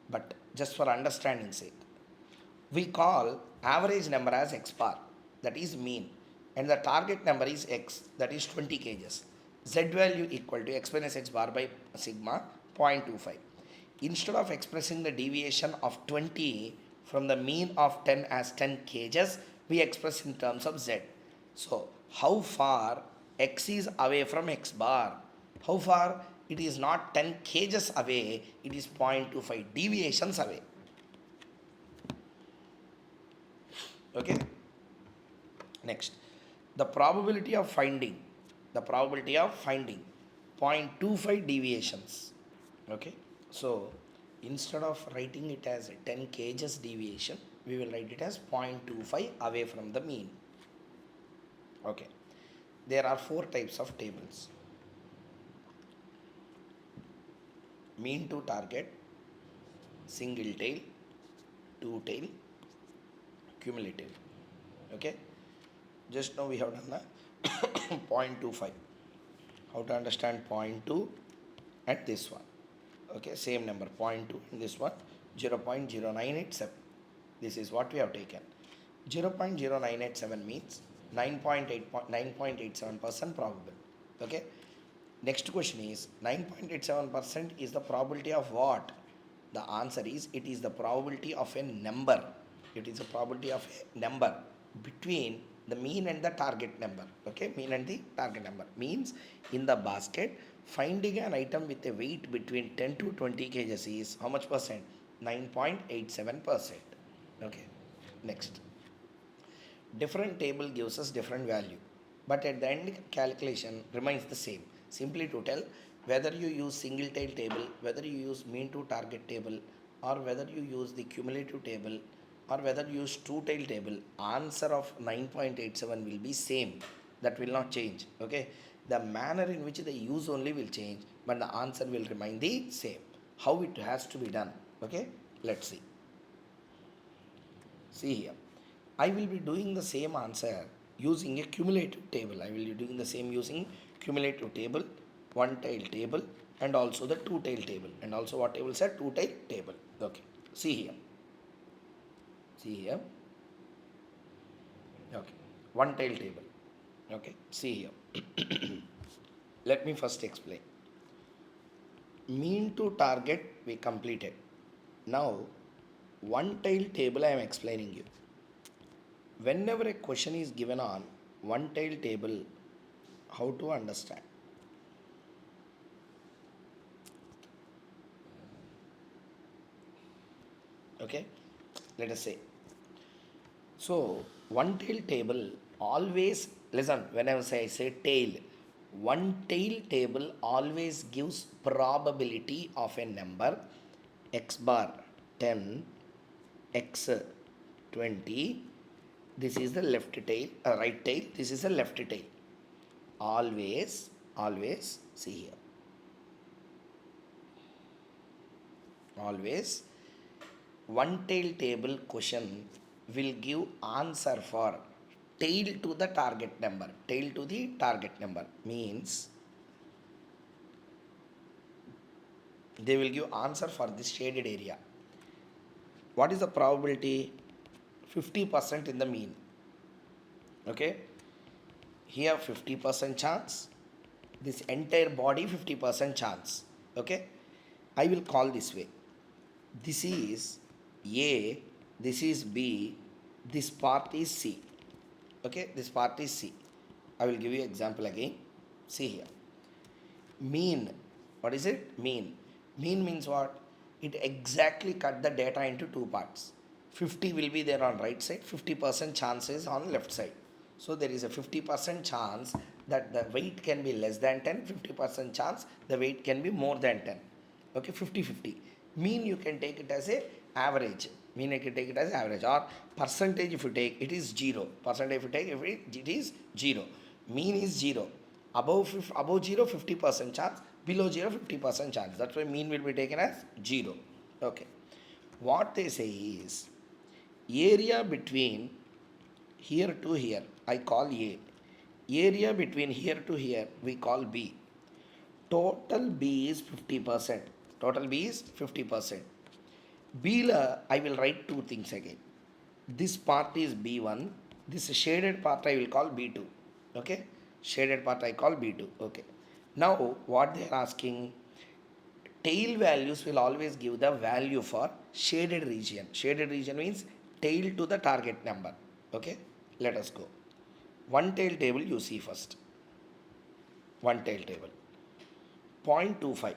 but just for understanding sake. We call average number as x bar, that is mean, and the target number is x, that is 20 kgs. Z value equal to x minus x bar by sigma 0.25. Instead of expressing the deviation of 20 from the mean of 10 as 10 kgs, we express in terms of z. So, how far x is away from x bar? How far? It is not 10 kgs away, it is 0.25 deviations away. Okay? Next, the probability of finding 0.25 deviations. Okay? So, instead of writing it as 10 kgs deviation, we will write it as 0.25 away from the mean. Okay. There are 4 types of tables. Mean to target, single tail, two tail, cumulative. Okay. Just now we have done the 0.25. How to understand 0.2 and this one. Okay, same number 0.2 and this one 0.0987. This is what we have taken. 0.0987 means 9.87% probable. Okay. Next question is 9.87% is the probability of what? The answer is it is the probability of a number. It is a probability of a number between the mean and the target number. Okay, mean and the target number means in the basket finding an item with a weight between 10 to 20 kgs is how much percent? 9.87%. Okay, next. Different table gives us different value, but at the end calculation remains the same. Simply to tell whether you use single tail table, whether you use mean to target table, or whether you use the cumulative table, or whether you use two tail table, answer of 9.87 will be same. That will not change. Okay, the manner in which the use only will change, but the answer will remain the same. How it has to be done? Okay, let's see. See here, I will be doing the same answer using a cumulative table. I will be doing the same using cumulative table, one tail table, and also the two tail table, and also what table said? Two tail table. Okay, see here. See here. Okay, one tail table. Okay, see here. Let me first explain. Mean to target we completed. Now, one tail table I am explaining you. Whenever a question is given on one tail table, how to understand? Okay, let us say. So, one tail table always, listen, whenever I say tail, one tail table always gives probability of a number x bar 10, x 20. This is the left tail, right tail. This is the left tail. Always, see here. Always, one tail table question will give answer for tail to the target number. Tail to the target number means they will give answer for this shaded area. What is the probability? 50% in the mean. Okay, here 50% chance, this entire body 50% chance. Okay, I will call this way. This is A, this is B, this part is C. Okay, this part is C. I will give you example again. See here. Mean. What is it? Mean. Mean means what? It exactly cut the data into two parts. 50 will be there on right side, 50% chances on left side. So there is a 50% chance that the weight can be less than 10, 50% chance the weight can be more than 10. Okay, 50-50. Mean you can take it as a average. Mean you can take it as average, or percentage if you take it is 0. Percentage if you take it is 0. Mean is 0. Above 0 50% chance, below 0 50% chance. That's why mean will be taken as 0. Okay. What they say is area between here to here I call A. Area between here to here we call B. Total B is 50%. Total B is 50%. B la I will write two things again. This part is B1. This shaded part I will call B2. Okay. Shaded part I call B2. Okay. Now what they are asking, tail values will always give the value for shaded region. Shaded region means tail to the target number. Okay. Let us go. One tail table you see first. One tail table. 0.25.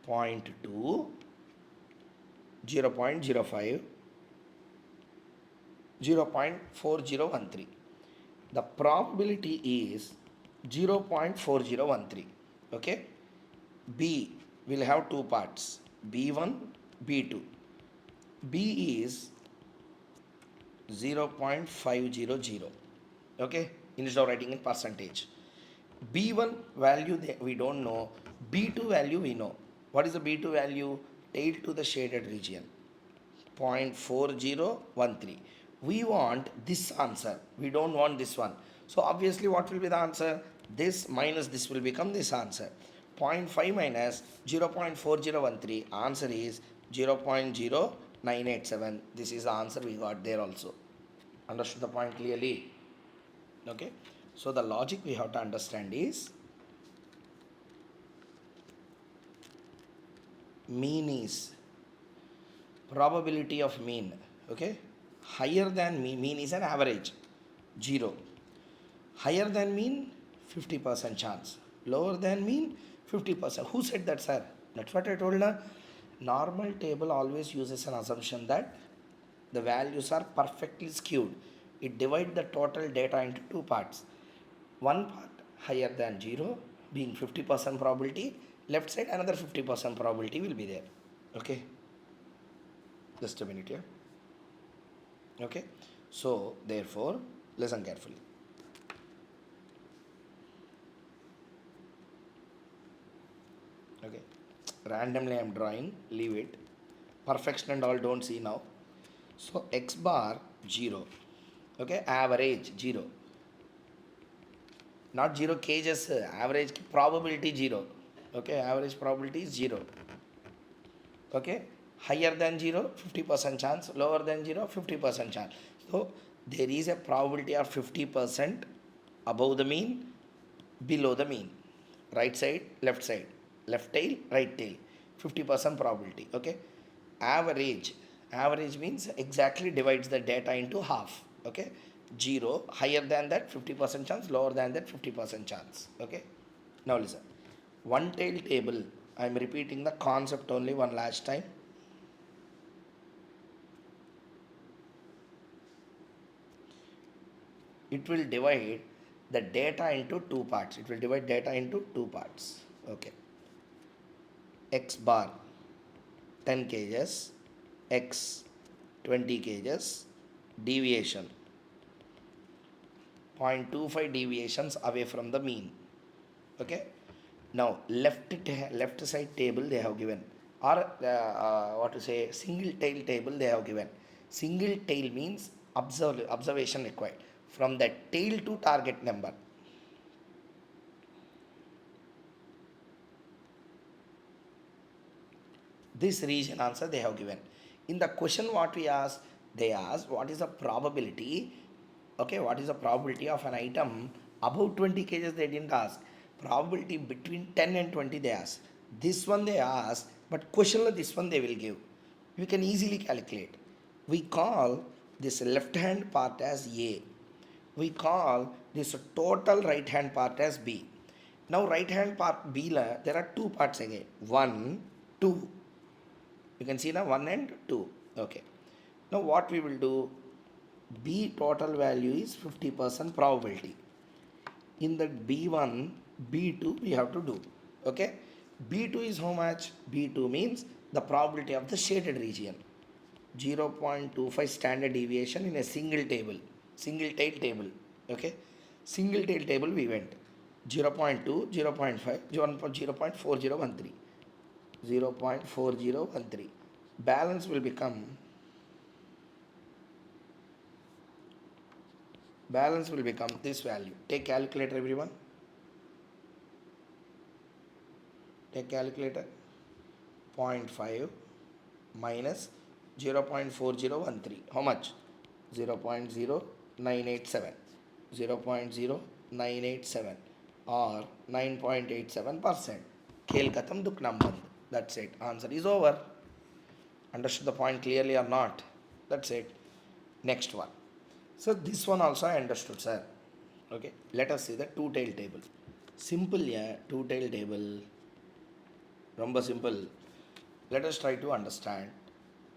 0.2, 0.05, 0.4013. The probability is 0.4013. Okay. B will have two parts, B1, B2. B is 0.500. Okay, instead of writing in percentage. B1 value we don't know, B2 value we know. What is the B2 value? Tail to the shaded region, 0.4013. We want this answer, we don't want this one. So obviously what will be the answer? This minus this will become this answer. 0.5 minus 0.4013, answer is 0.0987. This is the answer we got there also. Understood the point clearly? Okay. So the logic we have to understand is mean is probability of mean. Okay. Higher than mean is an average, 0. Higher than mean, 50% chance. Lower than mean, 50%. Who said that, sir? That's what I told her. Normal table always uses an assumption that the values are perfectly skewed. It divides the total data into two parts. One part higher than 0, being 50% probability. Left side, another 50% probability will be there. Okay. Just a minute here. Okay. So, therefore, listen carefully. Okay, randomly I'm drawing, leave it. Perfection and all don't see now. So x bar 0. Okay, average 0. Not 0 cages, average probability 0. Okay, average probability is 0. Okay, higher than 0, 50% chance, lower than 0, 50% chance. So there is a probability of 50% above the mean, below the mean. Right side, left tail, right tail. 50% probability. Okay, average means exactly divides the data into half. Okay, 0 higher than that 50% chance, lower than that 50% chance. Okay, now listen, one tail table. I am repeating the concept only one last time. It will divide the data into two parts. It will divide data into two parts. Okay, x bar 10 kgs, x 20 kgs, deviation 0.25 deviations away from the mean. Okay, now left side table they have given, or what to say, single tail table they have given. Single tail means observation required from the tail to target number. This region answer they have given. In the question what we asked, they asked what is the probability. Okay, what is the probability of an item above 20 kgs, they didn't ask. Probability between 10 and 20 they asked. This one they asked, but question this one they will give. You can easily calculate. We call this left hand part as A. We call this total right hand part as B. Now right hand part B, there are two parts again. 1, 2. You can see now 1 and 2. Okay. Now what we will do, B total value is 50% probability. In that B1, B2 we have to do. Okay. B2 is how much? B2 means the probability of the shaded region. 0.25 standard deviation in a single table. Single tail table. Okay. Single tail table we went. 0.2, 0.5, 0.4013. 0.4013. Balance will become this value. Take calculator everyone. Take calculator. 0.5 minus 0.4013. How much? 0.0987. 0.0987 or 9.87%. Khel khatam duk number. That's it. Answer is over. Understood the point clearly or not? That's it. Next one. So this one also I understood, sir. Okay. Let us see the two-tail table. Simple, yeah. Two-tail table. Rumba simple. Let us try to understand.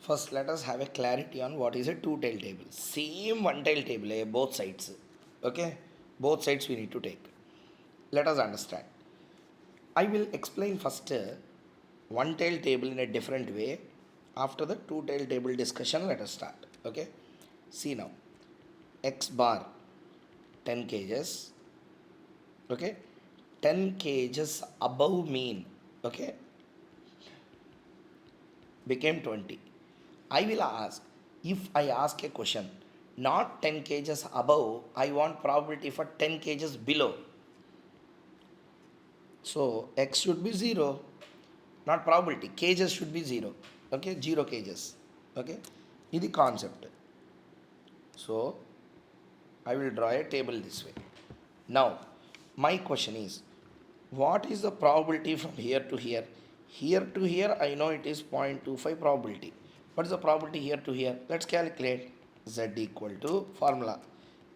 First, let us have a clarity on what is a two-tail table. Same one-tail table, both sides. Okay. Both sides we need to take. Let us understand. I will explain first one-tail table in a different way. After the two-tail table discussion, let us start. Okay. See now. X bar 10 kgs. Okay. 10 kgs above mean. Okay. Became 20. I will ask, if I ask a question, not 10 kgs above, I want probability for 10 kgs below. So X should be 0. Not probability. Kgs should be 0. Okay, 0 cages. Okay, ఇది concept. So I will draw a table this way. Now, my question is, what is the probability from here to here? Here to here, I know it is 0.25 probability. What is the probability here to here? Let's calculate. Z equal to formula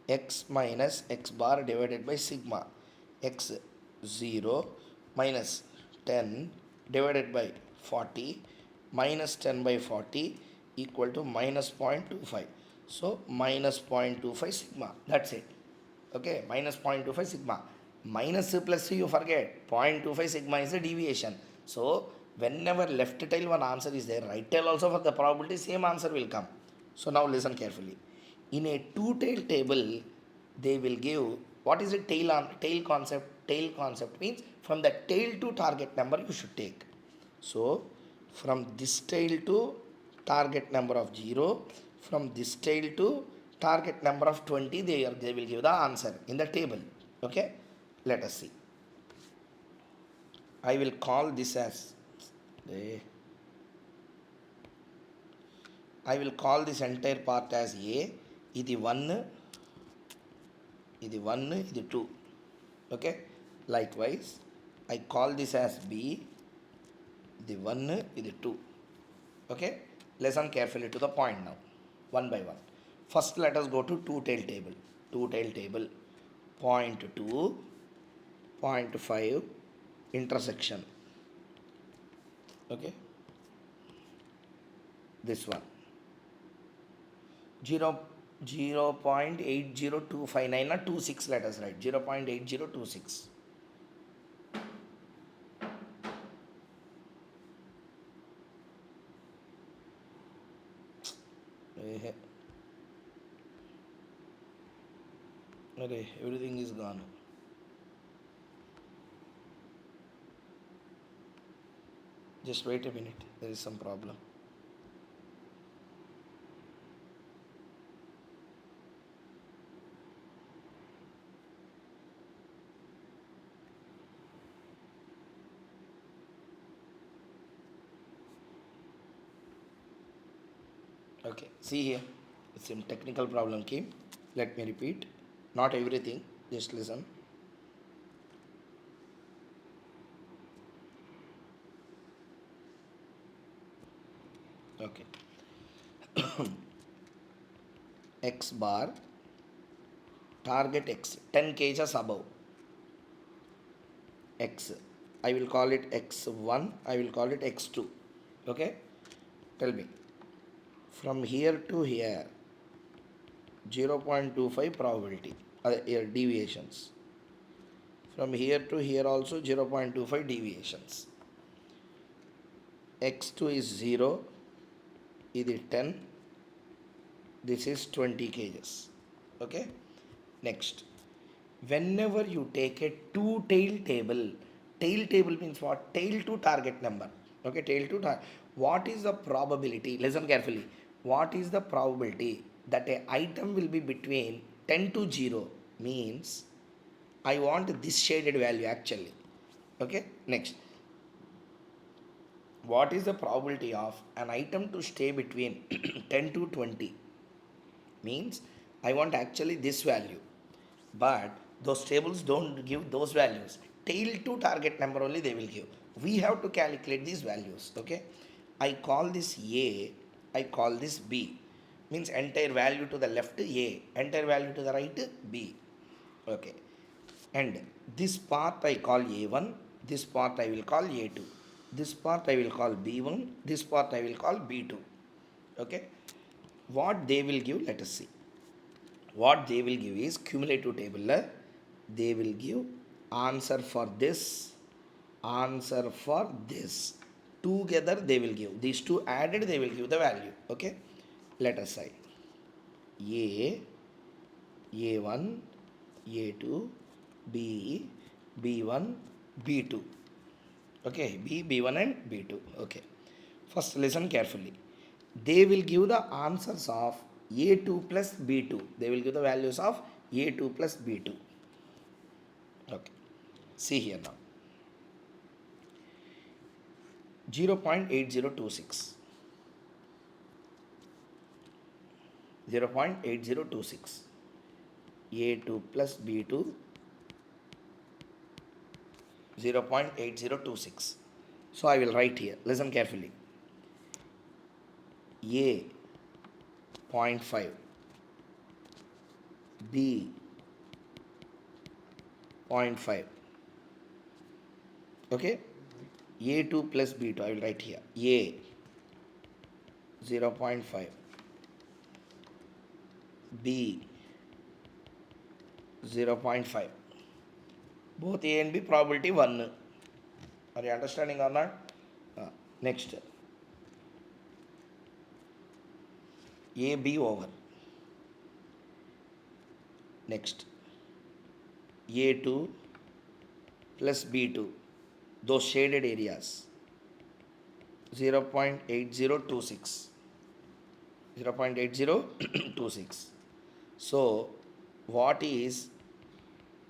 x minus x bar divided by sigma. X 0 minus 10 divided by 40 minus 10 by 40 equal to minus 0.25. So minus 0.25 sigma. That's it. Okay, minus 0.25 sigma. Minus plus you forget. 0.25 sigma is the deviation. So whenever left tail one answer is there, right tail also for the probability same answer will come. So now listen carefully. In a two-tail table, they will give what is a tail concept. Tail concept means from the tail to target number you should take. So from this tail to target number of 0, from this tail to target number of 20, they will give the answer in the table. Okay, let us see. I will call this as I will call this entire part as A. ఇది 1, ఇది 1, ఇది 2. Okay, likewise I call this as B. ఇది 1, ఇది 2. Okay, listen carefully to the point now, one by one. First let us go to two-tail table. Two-tail table, 0.2, 0.5 intersection. Okay, this one 0.80259 or 26, let us write 0.8026. Okay, everything is gone. Just wait a minute, there is some problem. Okay, see here, some technical problem came. Let me repeat, not everything, just listen. Okay. X bar, target X 10 kgs above. X, I will call it X1, I will call it X2. Okay, tell me, from here to here 0.25 probability deviations. From here to here also 0.25 deviations. X2 is 0, ఇది 10, this is 20 kgs. Okay, next, whenever you take a two-tail table means what? Tail to target number. Okay, tail to target. What is the probability? Listen carefully. What is the probability that a item will be between 10 to 0? Means I want this shaded value actually. Okay, next, what is the probability of an item to stay between 10 to 20? Means I want actually this value, but those tables don't give those values. Tail to target number only they will give. We have to calculate these values. Okay, I call this A, I call this B. Means entire value to the left A, entire value to the right B. Okay, and this part I call A1, this part I will call A2, this part I will call B1, this part I will call B2. Okay, what they will give, let us see. What they will give is cumulative table. They will give answer for this, answer for this. Together they will give. These two added, they will give the value. Okay, let us say A, A1, A2, B, B1, B2. Okay, B, B1 and B2. Okay, first listen carefully. They will give the answers of A2 plus B2. They will give the values of A2 plus B2. Okay, see here now. 0.8026. 0.8026. A2 plus B2 0.8026. So I will write here. Listen carefully. A 0.5, B 0.5. Okay? A2 plus B2. I will write here. A 0.5, B 0.5. Both A and B probability 1. Are you understanding or not? Next. AB over. Next. A2 plus B2. Those shaded areas. 0.8026. 0.8026. So, what is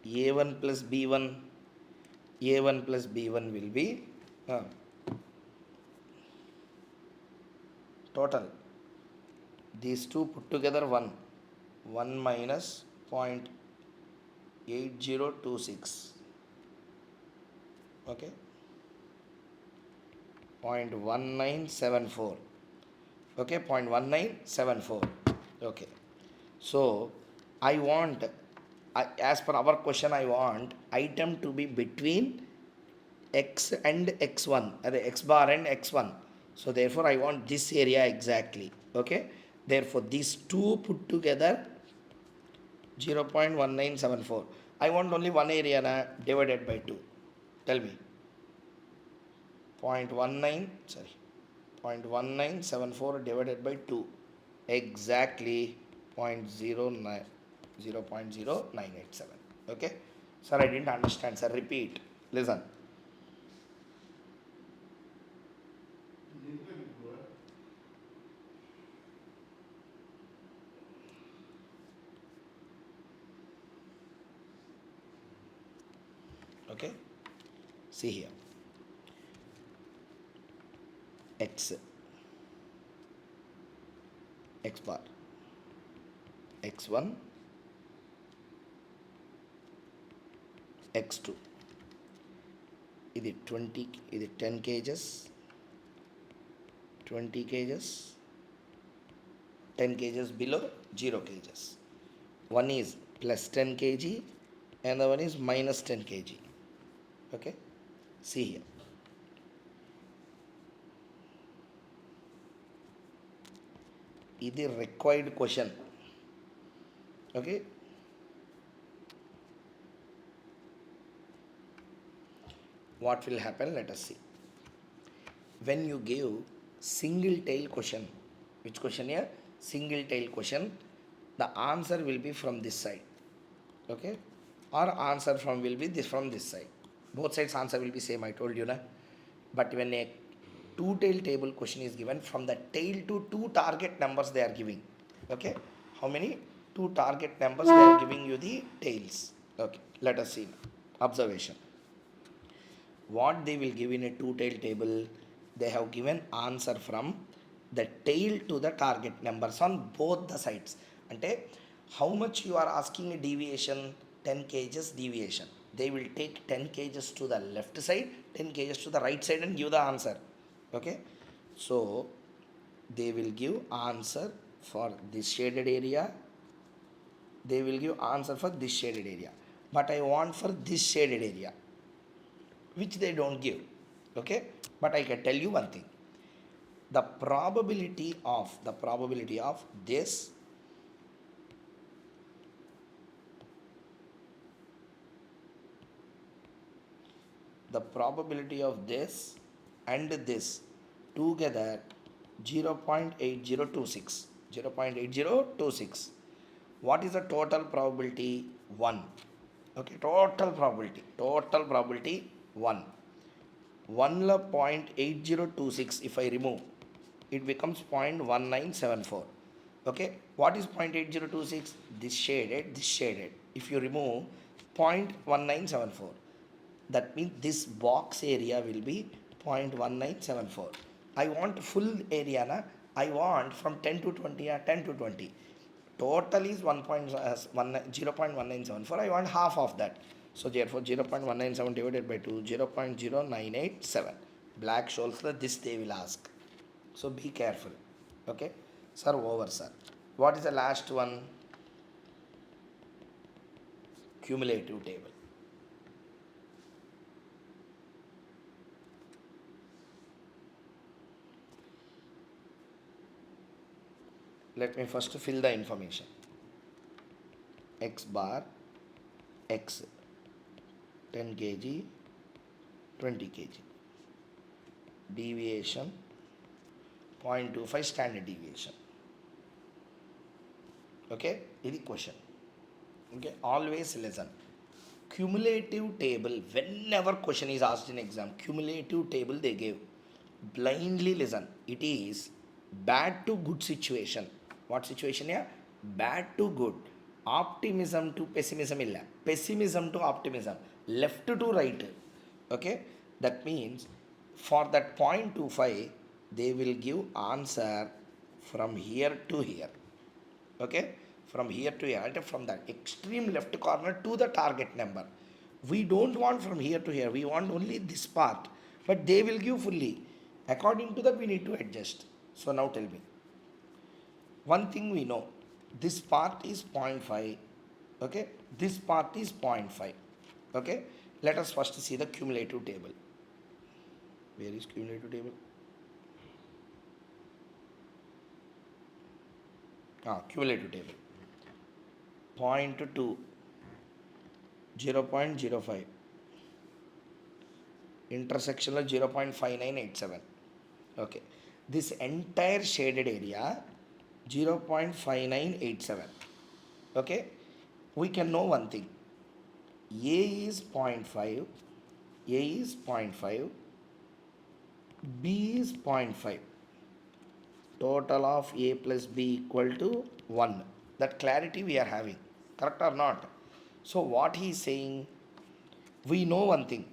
A1 plus B1? A1 plus B1 will be total. These two put together 1. 1 minus 0.8026. Okay. 0.1974. Okay, 0.1974. Okay. So, I want, as per our question, I want item to be between x and x1, x bar and x1. So, therefore, I want this area exactly. Okay. Therefore, these two put together 0.1974. I want only one area divided by 2. Tell me. 0.1974 divided by 2. Exactly 0.0987. Okay. Sir, I didn't understand. Sir, repeat. Listen. Okay. See here. X bar, x1, x2. This 20, this 10 kgs, 20 kgs, 10 kgs below 0 kgs. One is plus 10 kg and the one is minus 10 kg. Okay. See here. This is required question. Okay. What will happen? Let us see. When you give single tail question, which question here? Single tail question, the answer will be from this side. Okay. Or answer from will be this from this side. Both sides answer will be same, I told you, na? But when a two tail table question is given, from the tail to 2 target numbers they are giving. Okay. How many? 2 target numbers they are giving you the tails. Okay. Let us see. Observation. What they will give in a two tail table, they have given answer from the tail to the target numbers on both the sides. Ante how much you are asking a deviation? 10 kgs deviation. They will take 10 kgs to the left side, 10 kgs to the right side and give the answer. Okay. So, they will give answer for this shaded area. They will give answer for this shaded area. But I want for this shaded area, which they don't give. Okay. But I can tell you one thing. The probability of this and this together 0.8026. 0.8026. What is the total probability? 1. Okay, total probability 1. 1 la 0.8026, if I remove, it becomes 0.1974. Okay, what is 0.8026? This shaded. If you remove 0.1974, that means this box area will be 0.1974. I want full area, na? I want from 10 to 20 or 10 to 20. total is 0.1974. I want half of that. So therefore 0.197 divided by 2, 0.0987. Black shows that this they will ask. So be careful. Okay. Sir, over, sir. What is the last one? Cumulative table. Let me first fill the information. X bar, X, 10 kg, 20 kg. Deviation, 0.25 standard deviation. Okay, this is question. Okay, always listen. Cumulative table, whenever question is asked in exam, cumulative table they gave. Blindly listen. It is bad to good situation. What situation here? Bad to good. Optimism to pessimism illa. Pessimism to optimism. Left to right. Okay? That means for that 0.25, they will give answer from here to here. Okay, from here to here, from that extreme left corner to the target number. We don't want from here to here, we want only this part, but they will give fully. According to that, we need to adjust. So now tell me, one thing we know, this part is 0.5. Okay, this part is 0.5. Okay, let us first see the cumulative table. Where is cumulative table? Cumulative table. 0.2, 0.05, intersection of 0.5987. Okay, this entire shaded area 0.5987. Okay, we can know one thing. A is 0.5, A is 0.5, B is 0.5. Total of A plus B equal to 1. That clarity we are having. Correct or not? So what he is saying, we know one thing.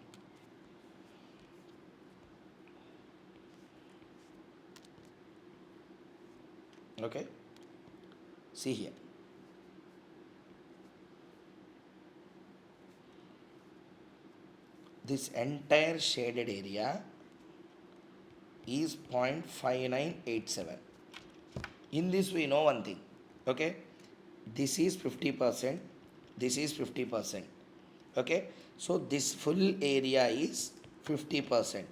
Okay. See here. This entire shaded area is 0.5987. In this we know one thing. Okay. This is 50%. This is 50%. Okay. So this full area is 50%.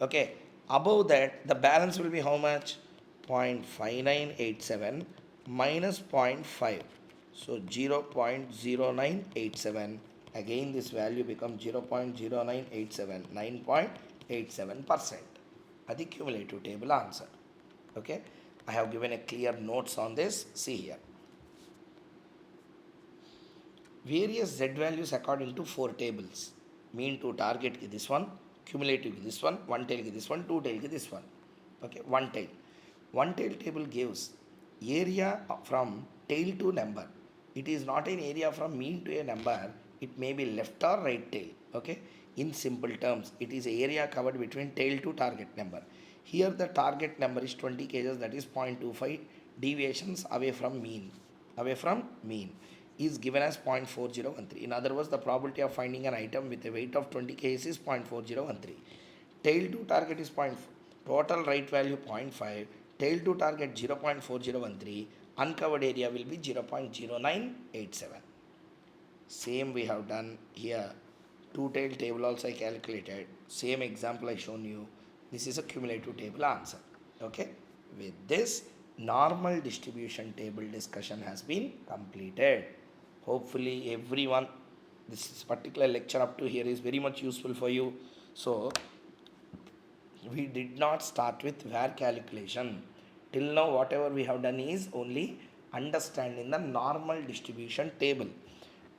Okay. Above that, the balance will be how much? 0.5987 minus 0.5. So 0.0987. Again, this value becomes 0.0987, 9.87%. That's the cumulative table answer. Okay. I have given a clear notes on this. See here. Various Z values according to 4 tables. Mean to target ki this one, cumulative ki this one, one tail ki this one, two tail ki this one. Okay, one tail. One tail table gives area from tail to number. It is not an area from mean to a number. It may be left or right tail. Okay. In simple terms, it is area covered between tail to target number. Here the target number is 20 kgs, that is 0.25 deviations away from mean. Away from mean is given as 0.4013. In other words, the probability of finding an item with a weight of 20 kgs is 0.4013. Tail to target is 0.4. Total right value 0.5. Tail to target 0.4013. Uncovered area will be 0.0987. Same we have done here. Two tail table also I calculated. Same example I shown you. This is a cumulative table answer. Okay. With this, normal distribution table discussion has been completed. Hopefully everyone, this particular lecture up to here is very much useful for you. So we did not start with var calculation. Till now whatever we have done is only understanding the normal distribution table.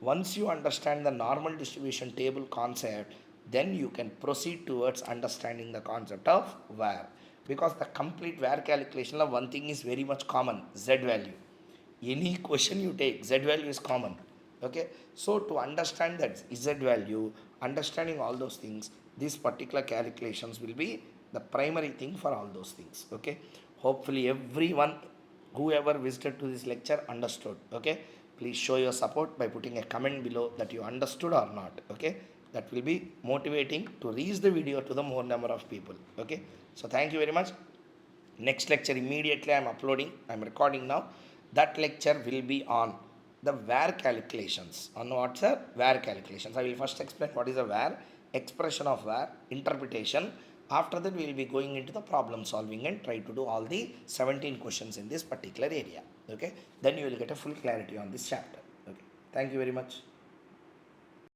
Once you understand the normal distribution table concept, then you can proceed towards understanding the concept of var. Because the complete var calculation of one thing is very much common, z value. Any question you take, z value is common. Okay. So to understand that z value, understanding all those things, these particular calculations will be the primary thing for all those things. Okay. Hopefully everyone whoever visited to this lecture understood. Okay, please show your support by putting a comment below that you understood or not. Okay, that will be motivating to reach the video to the more number of people. Okay, so thank you very much. Next lecture immediately I am uploading, I am recording now. That lecture will be on the var calculations. On what's a var calculations, I will first explain what is a var, expression of var, interpretation. After that we will be going into the problem solving and try to do all the 17 questions in this particular area. Okay, then you will get a full clarity on this chapter. Okay, thank you very much.